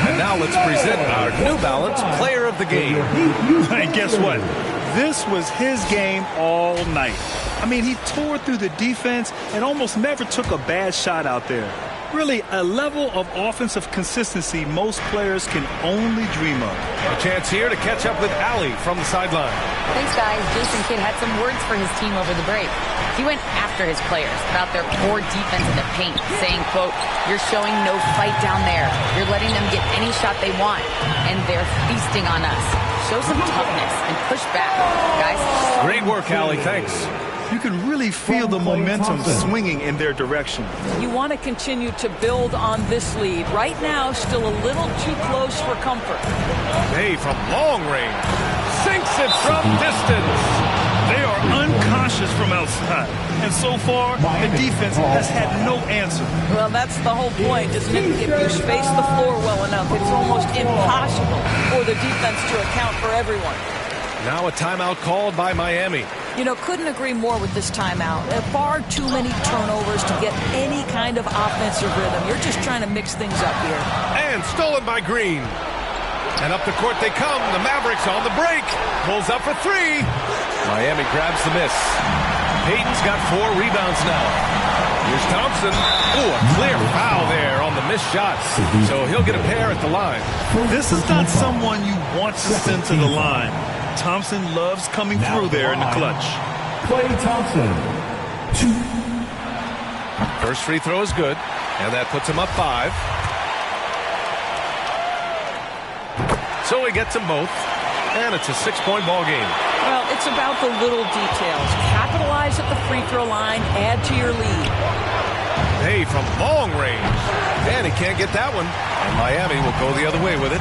And now let's present our New Balance Player of the Game. And guess what? This was his game all night. I mean, he tore through the defense and almost never took a bad shot out there. Really, a level of offensive consistency most players can only dream of. A chance here to catch up with Allie from the sideline. Thanks, guys. Jason Kidd had some words for his team over the break. He went after his players about their poor defense in the paint, saying, quote, "You're showing no fight down there. You're letting them get any shot they want, and they're feasting on us. Show some toughness and push back, guys." Great work, Allie. Thanks. You can really feel the momentum swinging in their direction. You want to continue to build on this lead. Right now, still a little too close for comfort. Hey, from long range. Sinks it from distance. They are unconscious from outside. And so far, the defense has had no answer. Well, that's the whole point, isn't it? If you space the floor well enough, it's almost impossible for the defense to account for everyone. Now a timeout called by Miami. You know, couldn't agree more with this timeout. Far too many turnovers to get any kind of offensive rhythm. You're just trying to mix things up here. And stolen by Green. And up the court they come. The Mavericks on the break. Pulls up for three. Miami grabs the miss. Payton's got 4 rebounds now. Here's Thompson. Ooh, a clear foul there on the missed shot. So he'll get a pair at the line. This is not someone you want to send to the line. Thompson loves coming through there in the clutch. Klay Thompson, 2. First free throw is good, and that puts him up 5. So he gets them both, and it's a 6-point ball game. Well, it's about the little details. Capitalize at the free throw line, add to your lead. Hey, from long range, and he can't get that one. And Miami will go the other way with it.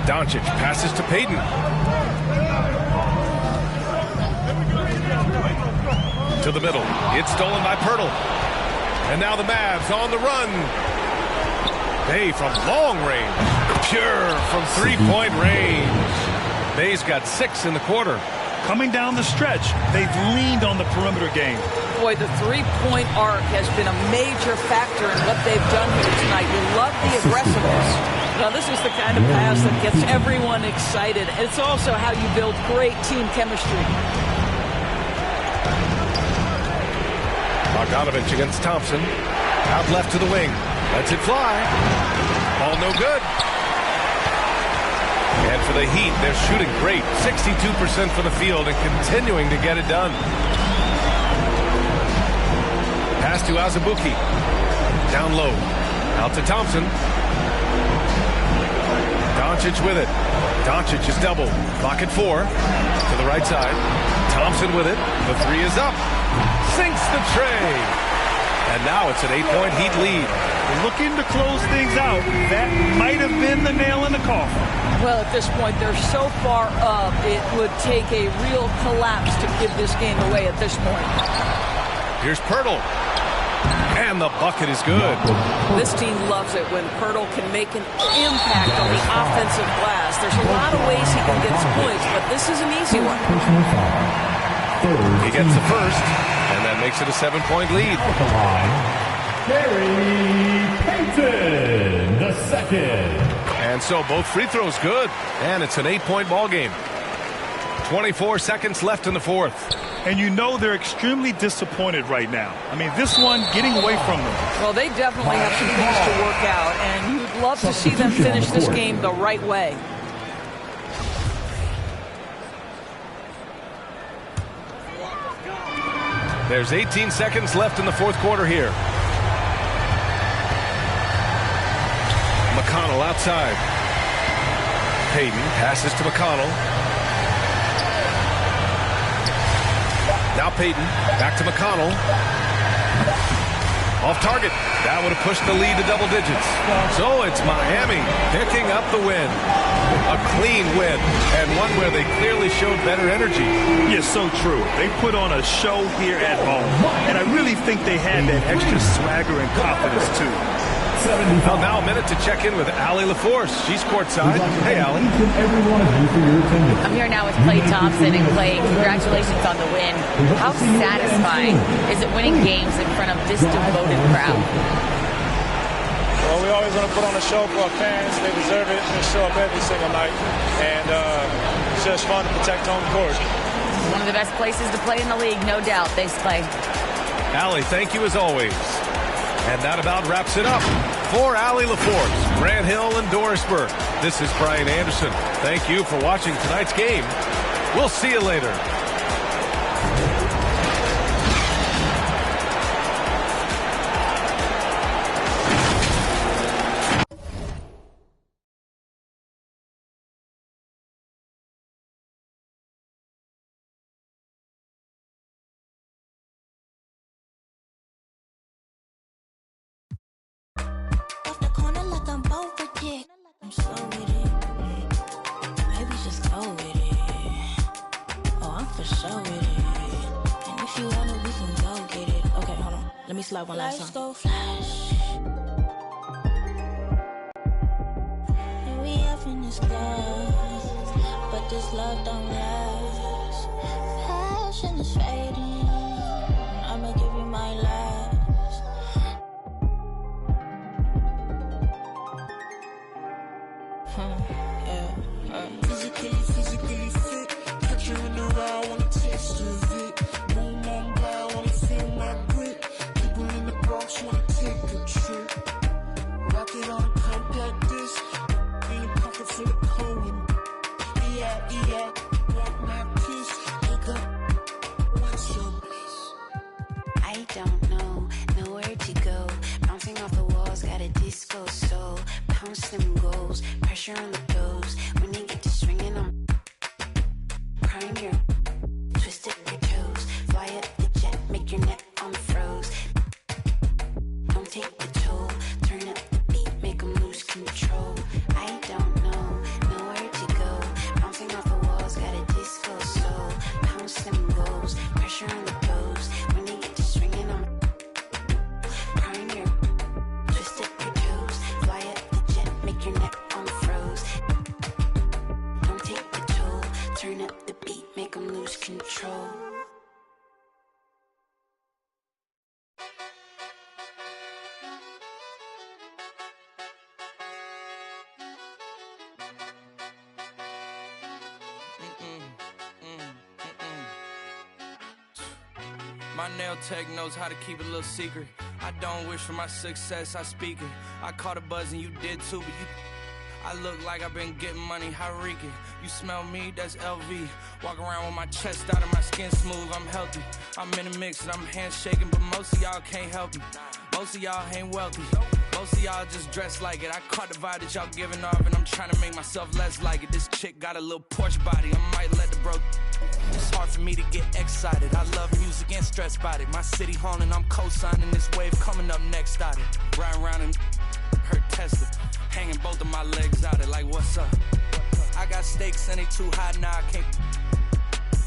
Doncic passes to Payton. To the middle. It's stolen by Pirtle. And now the Mavs on the run. Bay from long range. Pure from 3-point range. Bay's got 6 in the quarter. Coming down the stretch, they've leaned on the perimeter game. Boy, the three-point arc has been a major factor in what they've done here tonight. You love the aggressiveness. Now, this is the kind of pass that gets everyone excited. It's also how you build great team chemistry. Bogdanovich against Thompson. Out left to the wing. Lets it fly. All no good. And for the Heat, they're shooting great. 62% from the field and continuing to get it done. Pass to Azubuike. Down low. Out to Thompson. Doncic with it. Doncic is double. Clock at 4. To the right side. Thompson with it. The 3 is up. Sinks the tray. And now it's an 8-point Heat lead. Looking to close things out. That might have been the nail in the coffin. Well, at this point, they're so far up, it would take a real collapse to give this game away at this point. Here's Pirtle. And the bucket is good. This team loves it when Pirtle can make an impact on the offensive glass. There's a lot of ways he can get his points, but this is an easy one. He gets the first, and that makes it a 7-point lead. Gary Payton, the second. And so both free throws good, and it's an 8-point ball game. 24 seconds left in the fourth. And you know they're extremely disappointed right now. I mean, this one getting away from them. Well, they definitely have some things to work out, and you'd love to see them finish this game the right way. There's 18 seconds left in the fourth quarter here. McConnell outside. Payton passes to McConnell. Now Payton back to McConnell. Off target. That would have pushed the lead to double digits. So it's Miami picking up the win. A clean win, and one where they clearly showed better energy. Yes, so true. They put on a show here at home, and I really think they had that extra swagger and confidence too. Well, now a minute to check in with Allie LaForce. She's courtside. Hey, Allie. I'm here now with Klay Thompson. And Klay, congratulations on the win. How satisfying is it winning games in front of this devoted crowd? Well, we always want to put on a show for our fans. They deserve it. They show up every single night. And it's just fun to protect home court. One of the best places to play in the league, no doubt. Thanks, Klay. Allie, thank you as always. And that about wraps it up. For Allie LaForce, Grant Hill, and Dorisburg, this is Brian Anderson. Thank you for watching tonight's game. We'll see you later. I'm so with it. Maybe just go with it. Oh, I'm for sure with it. And if you want it, we can go get it. Okay, hold on. Let me slide one last time. Let's go flash. And we up in this glass, but this love don't last. Passion is fading. I'ma give you my last. Physically fit. Catch you in the ride, wanna taste of it. Boom on brow, wanna feel my grit. People in the Bronx wanna take a trip. Rocket on a compact disc. In a pocket full of coin. Yeah. Want my kiss. Pick up. What's your bliss? I don't know, nowhere to go. Bouncing off the walls, got a disco soul. Bounce them goals, pressure on the toes. When you get to swinging, I'm prime your twisted your toes. Fly up the jet, make your neck on froze. Don't take the toll, turn up the beat, make them lose control. I don't know, nowhere to go. Bouncing off the walls, got a disco soul. Bounce them goals, pressure on the toes. When you get to swinging, I'm prime your twisted your toes. Fly up the jet, make your neck on froze. Don't take the toll, turn up the beat, make them lose control. My nail tech knows how to keep it a little secret. I don't wish for my success, I speak it. I caught a buzz and you did too, but I look like I've been getting money, Hariki. You smell me, that's LV. Walk around with my chest out and my skin smooth, I'm healthy. I'm in a mix and I'm handshaking, but most of y'all can't help me. Most of y'all ain't wealthy. Most of y'all just dress like it. I caught the vibe that y'all giving off and I'm trying to make myself less like it. This chick got a little Porsche body, I might let the bro. It's hard for me to get excited. I love music and stress about it. My city haunting, I'm co-signing this wave coming up next out it. Riding around and her Tesla, hanging both of my legs out it like what's up? I got stakes and they too high now, I can't.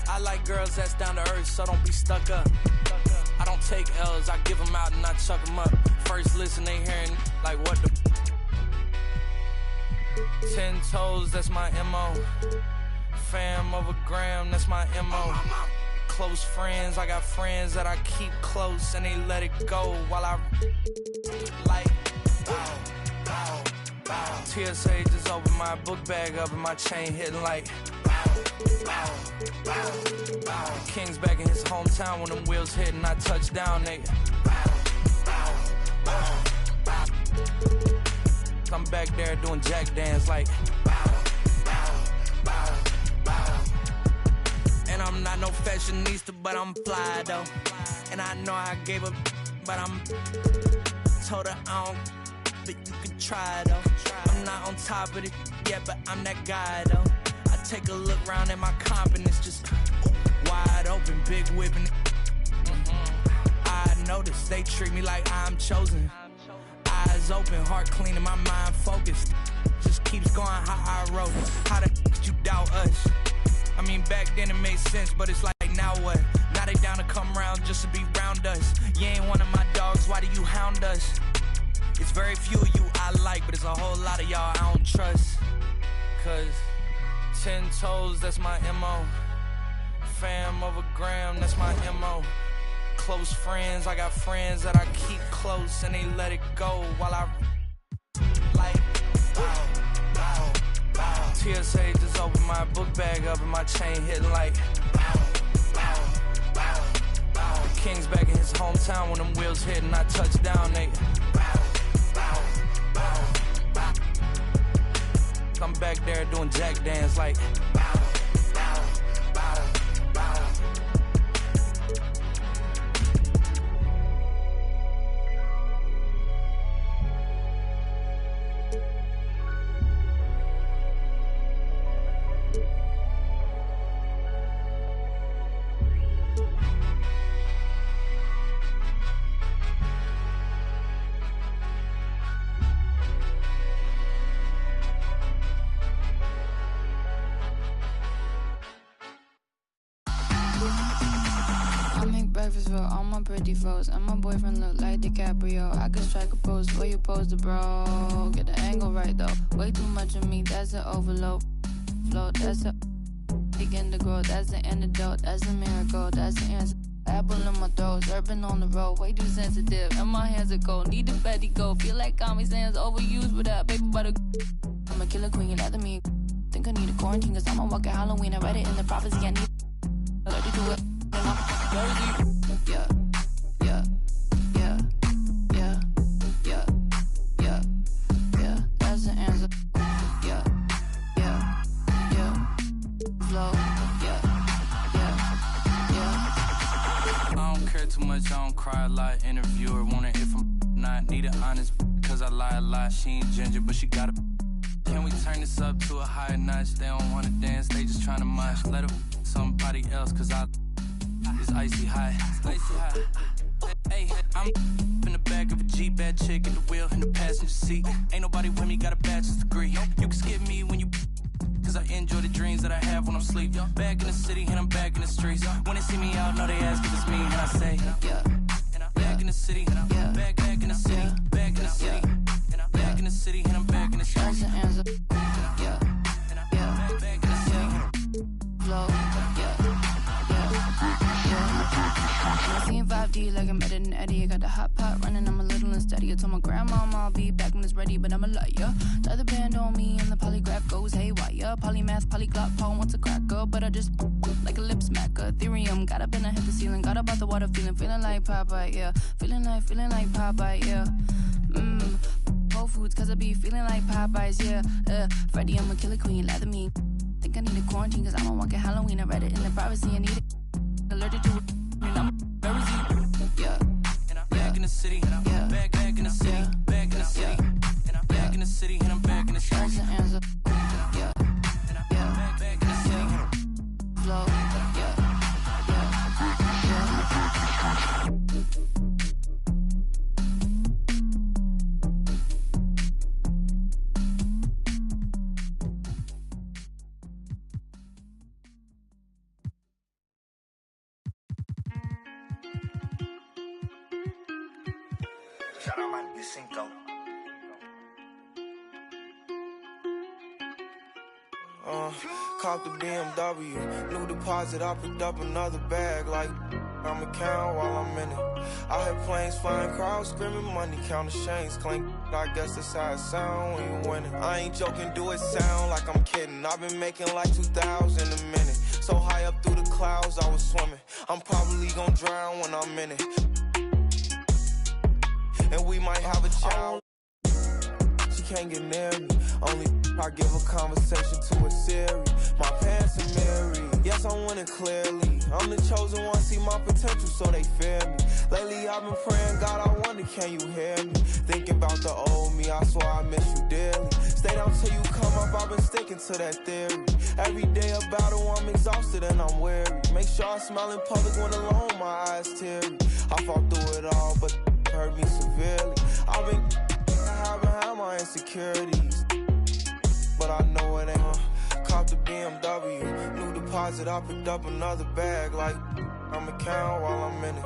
I like girls that's down to earth, so don't be stuck up. I don't take L's, I give them out and I chuck them up. First listen, they hearing like what the 10 toes, that's my MO. Fam over gram, that's my MO. Close friends, I got friends that I keep close and they let it go while I like TSA just opened my book bag up and my chain hitting like King's back in his hometown when them wheels hit and I touch down, nigga. I'm back there doing jack dance like and I'm not no fashionista, but I'm fly though. And I know I gave up, but I'm told her I don't, but you can try though. I'm not on top of it yet, but I'm that guy though. I take a look around at my confidence, just wide open, big whipping. I notice they treat me like I'm chosen. Eyes open, heart clean, and my mind focused. Just keeps going how I wrote. How the could you doubt us? I mean, back then it made sense, but it's like, now what? Now they down to come round just to be round us. You ain't one of my dogs, why do you hound us? It's very few of you I like, but it's a whole lot of y'all I don't trust. Cause 10 toes, that's my MO. Fam over gram, that's my MO. Close friends, I got friends that I keep close and they let it go while I like bow, bow, bow. TSA just opened my book bag up and my chain hitting like bow, bow, bow, bow. King's back in his hometown when them wheels hit and I touch down, they bow, bow, bow, bow. I'm back there doing jack dance like bow, bow, bow, bow. Breakfast for all my pretty foes, and my boyfriend look like DiCaprio. I could strike a pose where you pose the bro. Get the angle right though. Way too much of me, that's an overload. Float, that's a begin to grow. That's the antidote, that's a miracle, that's the answer. Apple in my throat, surfing on the road, way too sensitive. And my hands are cold, need the fatty go. Feel like Comic Sans overused with that paper butter. I'm a killer queen, you lather me. Think I need a quarantine, cause I'm a walking Halloween. I read it in the prophecy, I need allergic to it. Yeah, yeah, yeah, yeah, yeah, yeah, yeah, that's the answer. Yeah, yeah, yeah, flow, yeah, yeah, yeah. I don't care too much, I don't cry a lot. Interviewer wanna if I'm not. Need an honest cause I lie a lot. She ain't ginger, but she got a. Can we turn this up to a higher notch? They don't wanna dance, they just tryna mosh. Let her somebody else cause it's icy high. Hey, I'm in the back of a Jeep, bad chick at the wheel in the passenger seat. Ain't nobody with me, got a bachelor's degree. You can skip me when you, cause I enjoy the dreams that I have when I'm asleep. Back in the city and I'm back in the streets. When they see me out, know they ask if it's me, and I say, yeah. And I'm back in the city, yeah. Back in the city, back in the city, and I'm back in the city and I'm back in the streets. That's the answer. Yeah, yeah, back in the city. Flow, yeah. I seen 5D like I'm better than Eddie. I got the hot pot running, I'm a little unsteady. I told my grandma I'll be back when it's ready, but I'm a liar. Tie the band on me and the polygraph goes haywire. Polymath, polyglot, Paul wants a cracker, but I just like a lip smacker. Ethereum, got up and I hit the ceiling. Got up out the water, feeling like Popeye, yeah. Feeling like Popeye, yeah. Whole Foods, cause I be feeling like Popeyes, yeah. Freddy, I'm a killer queen, lather me. Think I need a quarantine, cause I'm a walking Halloween. I read it in the privacy, I need it. Allergic to it, and I'm very yeah. And I'm back in the city, and I'm back in the city, back in the city, and I'm back in the city, and I'm back in the city. That's the answer. Yeah, yeah, back in the city. Flow, yeah, Shout out my nigga Cinco. Caught the BMW, new deposit, I picked up another bag like I'm a count while I'm in it. I hear planes flying, crowds screaming, money counting chains clink. I guess that's how it sound when you winning. I ain't joking, do it sound like I'm kidding. I've been making like 2,000 a minute. So high up through the clouds, I was swimming. I'm probably gonna drown when I'm in it. And we might have a child. She can't get near me. Only I give a conversation to a Siri. My pants are mirrored. Yes, I'm winning clearly. I'm the chosen one, see my potential, so they fear me. Lately, I've been praying, God, I wonder, can you hear me? Thinking about the old me, I swear I miss you dearly. Stay down till you come up, I've been sticking to that theory. Every day a battle, I'm exhausted and I'm weary. Make sure I smile in public when alone, my eyes teary. I fought through it all, but hurt me severely. I've been having had my insecurities, but I know it ain't. Caught the BMW, new deposit, I picked up another bag like I'ma count while I'm in it.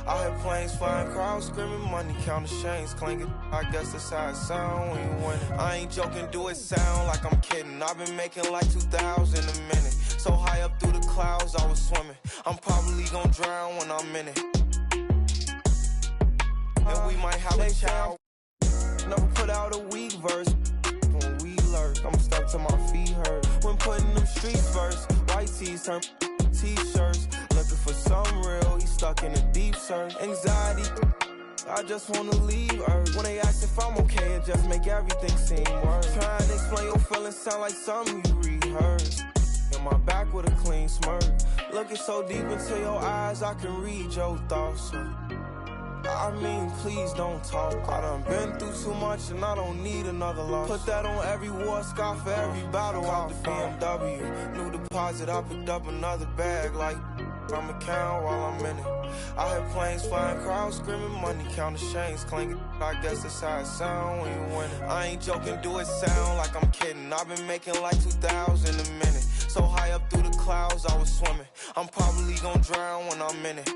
I hear planes flying, crowds screaming, money counting chains clinking. I guess that's how it sound when you win it. I ain't joking, do it sound like I'm kidding. I've been making like 2,000 a minute. So high up through the clouds, I was swimming. I'm probably gonna drown when I'm in it. And we might have a child. Never put out a weak verse. When we lurk, I'm stuck till my feet hurt. When putting them streets first, white tees turn t-shirts. Looking for some real, he's stuck in a deep search. Anxiety, I just wanna leave Earth. When they ask if I'm okay, it just make everything seem worse. Trying to explain your feelings sound like something you rehearsed. In my back with a clean smirk. Looking so deep into your eyes, I can read your thoughts. I mean, please don't talk. I done been through too much and I don't need another loss. Put that on every war scar for every battle out the BMW. New deposit, I picked up another bag like I'ma count while I'm in it. I hear planes flying, crowds screaming, money counting chains clinking. I guess that's how it sound when you win it. I ain't joking, do it sound like I'm kidding. I've been making like 2,000 a minute. So high up through the clouds, I was swimming. I'm probably gonna drown when I'm in it.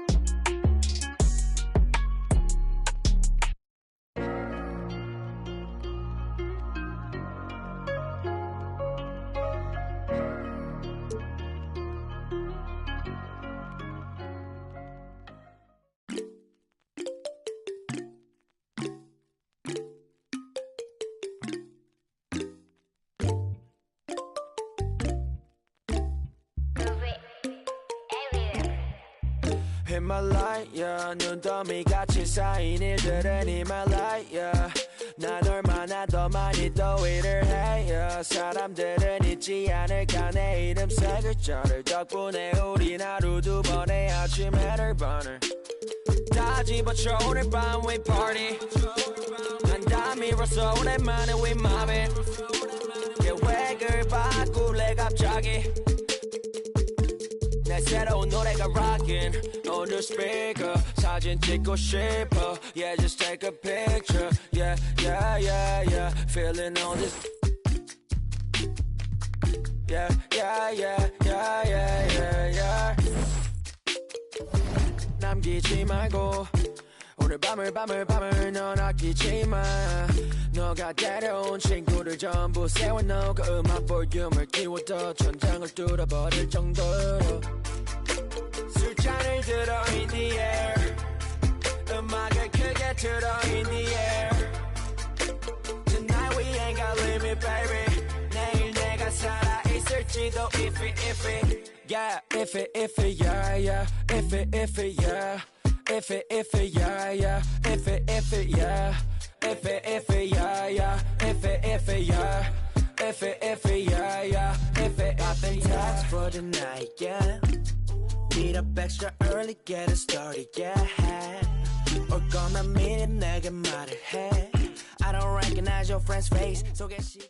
In my light, yeah. 눈더미 같이 쌓인 일들은 in my light, yeah. 난 얼마나 더 많이 더 일을 해, yeah. 사람들은 잊지 않을까 내 이름 세 글자를. 덕분에 우린 하루 두 번의 아침 해를 번을 다 집어쳐 오늘 밤 we party. 난 다 밀어서 오랜만에 we mob it. 계획을 바꿀래 갑자기. 내 새로운 노래가 rockin' on the speaker. 사진 찍고 싶어. Yeah, just take a picture. Yeah, yeah, yeah, yeah. Feeling all this. Yeah, yeah, yeah, yeah, yeah, yeah, yeah. 남기지 말고 오늘 밤을 넌 아끼지 마. 너가 데려온 친구들 전부 세워놓고 음악 볼륨을 키워도 천장을 뚫어버릴 정도로 술잔을 들어 in the air. 음악을 크게 틀어 in the air. Tonight we ain't got limit baby. 내일 내가 살아있을지도 if it yeah if it yeah yeah if it yeah if it yeah yeah if it yeah if it yeah yeah if it yeah if it yeah yeah if it I've been taxed for the night yeah. Meet up extra early get it started yeah. 올 거면 미리 내게 말을 해. I don't recognize your friend's face so get she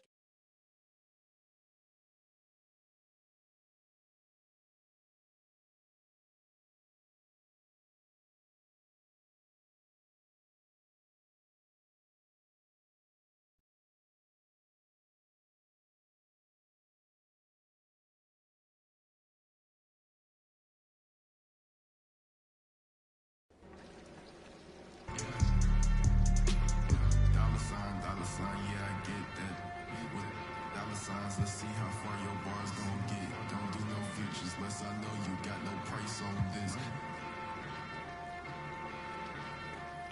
let's see how far your bars gon' get. Don't do no features, less I know you got no price on this.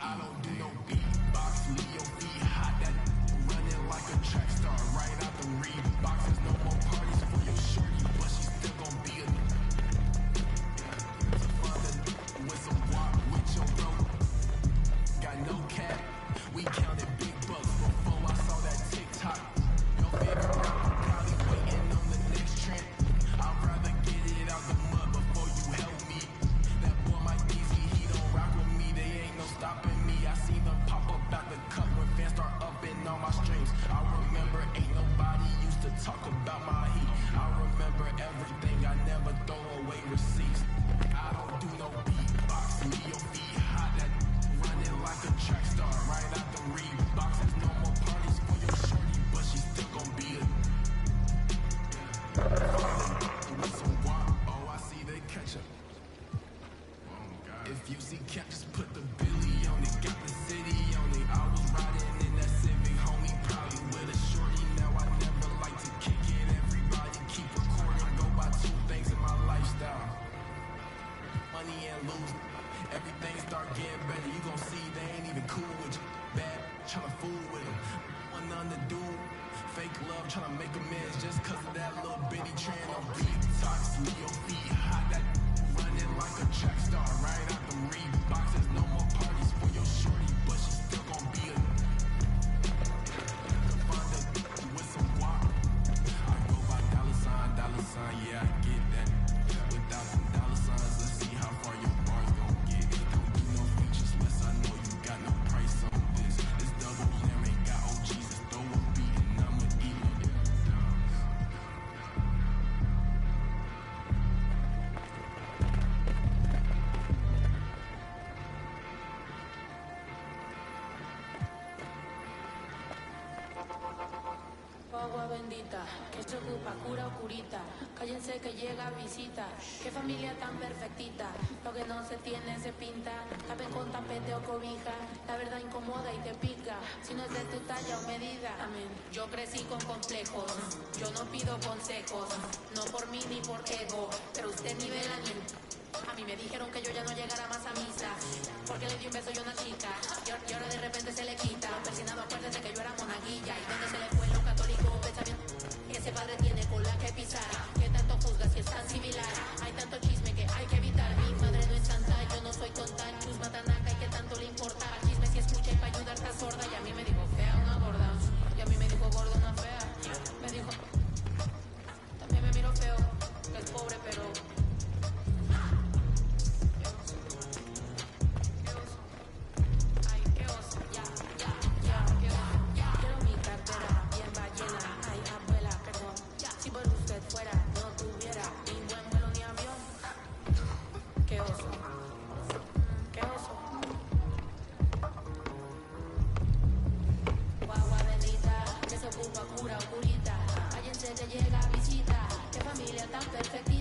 I don't do no beatbox, leave your feet hot. That running like a track star, right out the Reeboks. There's no more parties for your shorty, but she still gon' be a with some walk with your bro. Got no cap, we counted big bucks before I saw that TikTok. Your favorite probably waiting on the next trend. I'd rather get it out the mud before you help me. That boy Mike Beasley, he don't rock with me. They ain't no stopping me. I see them pop tryna make amends just cause of that little bitty trend on beat. Talks to your feet hot, that running like a track star, right out the Reeboks. There's no more parties for your shorty, but she still gon' be a find a with some guap. I go by dollar sign, yeah, I get that. Without some dollar signs, let's see how far your bars gon' get. Don't do no features unless I know you got no price on this. This double lamb ain't got OGs, just throw a beat and I'ma eat it. Agua bendita, que se ocupa, cura o curita. Cállense que llega visita. Qué familia tan perfectita. Lo que no se tiene se pinta. Tapen con tapete o cobija. La verdad incomoda y te pica. Si no es de tu talla o medida. Amén. Yo crecí con complejos. Yo no pido consejos. No por mí ni por ego. Pero usted ni ve la ni. A mí me dijeron que yo ya no llegara más a misa, porque le di un beso yo a una chica, y ahora de repente se le quita. Persinado, acuérdate que yo era monaguilla, y donde se le fue lo católico, pensamiento. Ese padre tiene cola que pisar, que tanto juzga si es tan similar. Hay tanto chisme que hay que evitar, mi madre no es santa, yo no soy tonta, chusma tanaca y que tanto le importa. Al chisme si escucha y para ayudar está sorda, y a mí me dijo fea una gorda, y a mí me dijo gorda una fea, me dijo, también me miro feo, que es pobre pero... Cura o curita, cállense que llega visita, qué familia tan perfecta.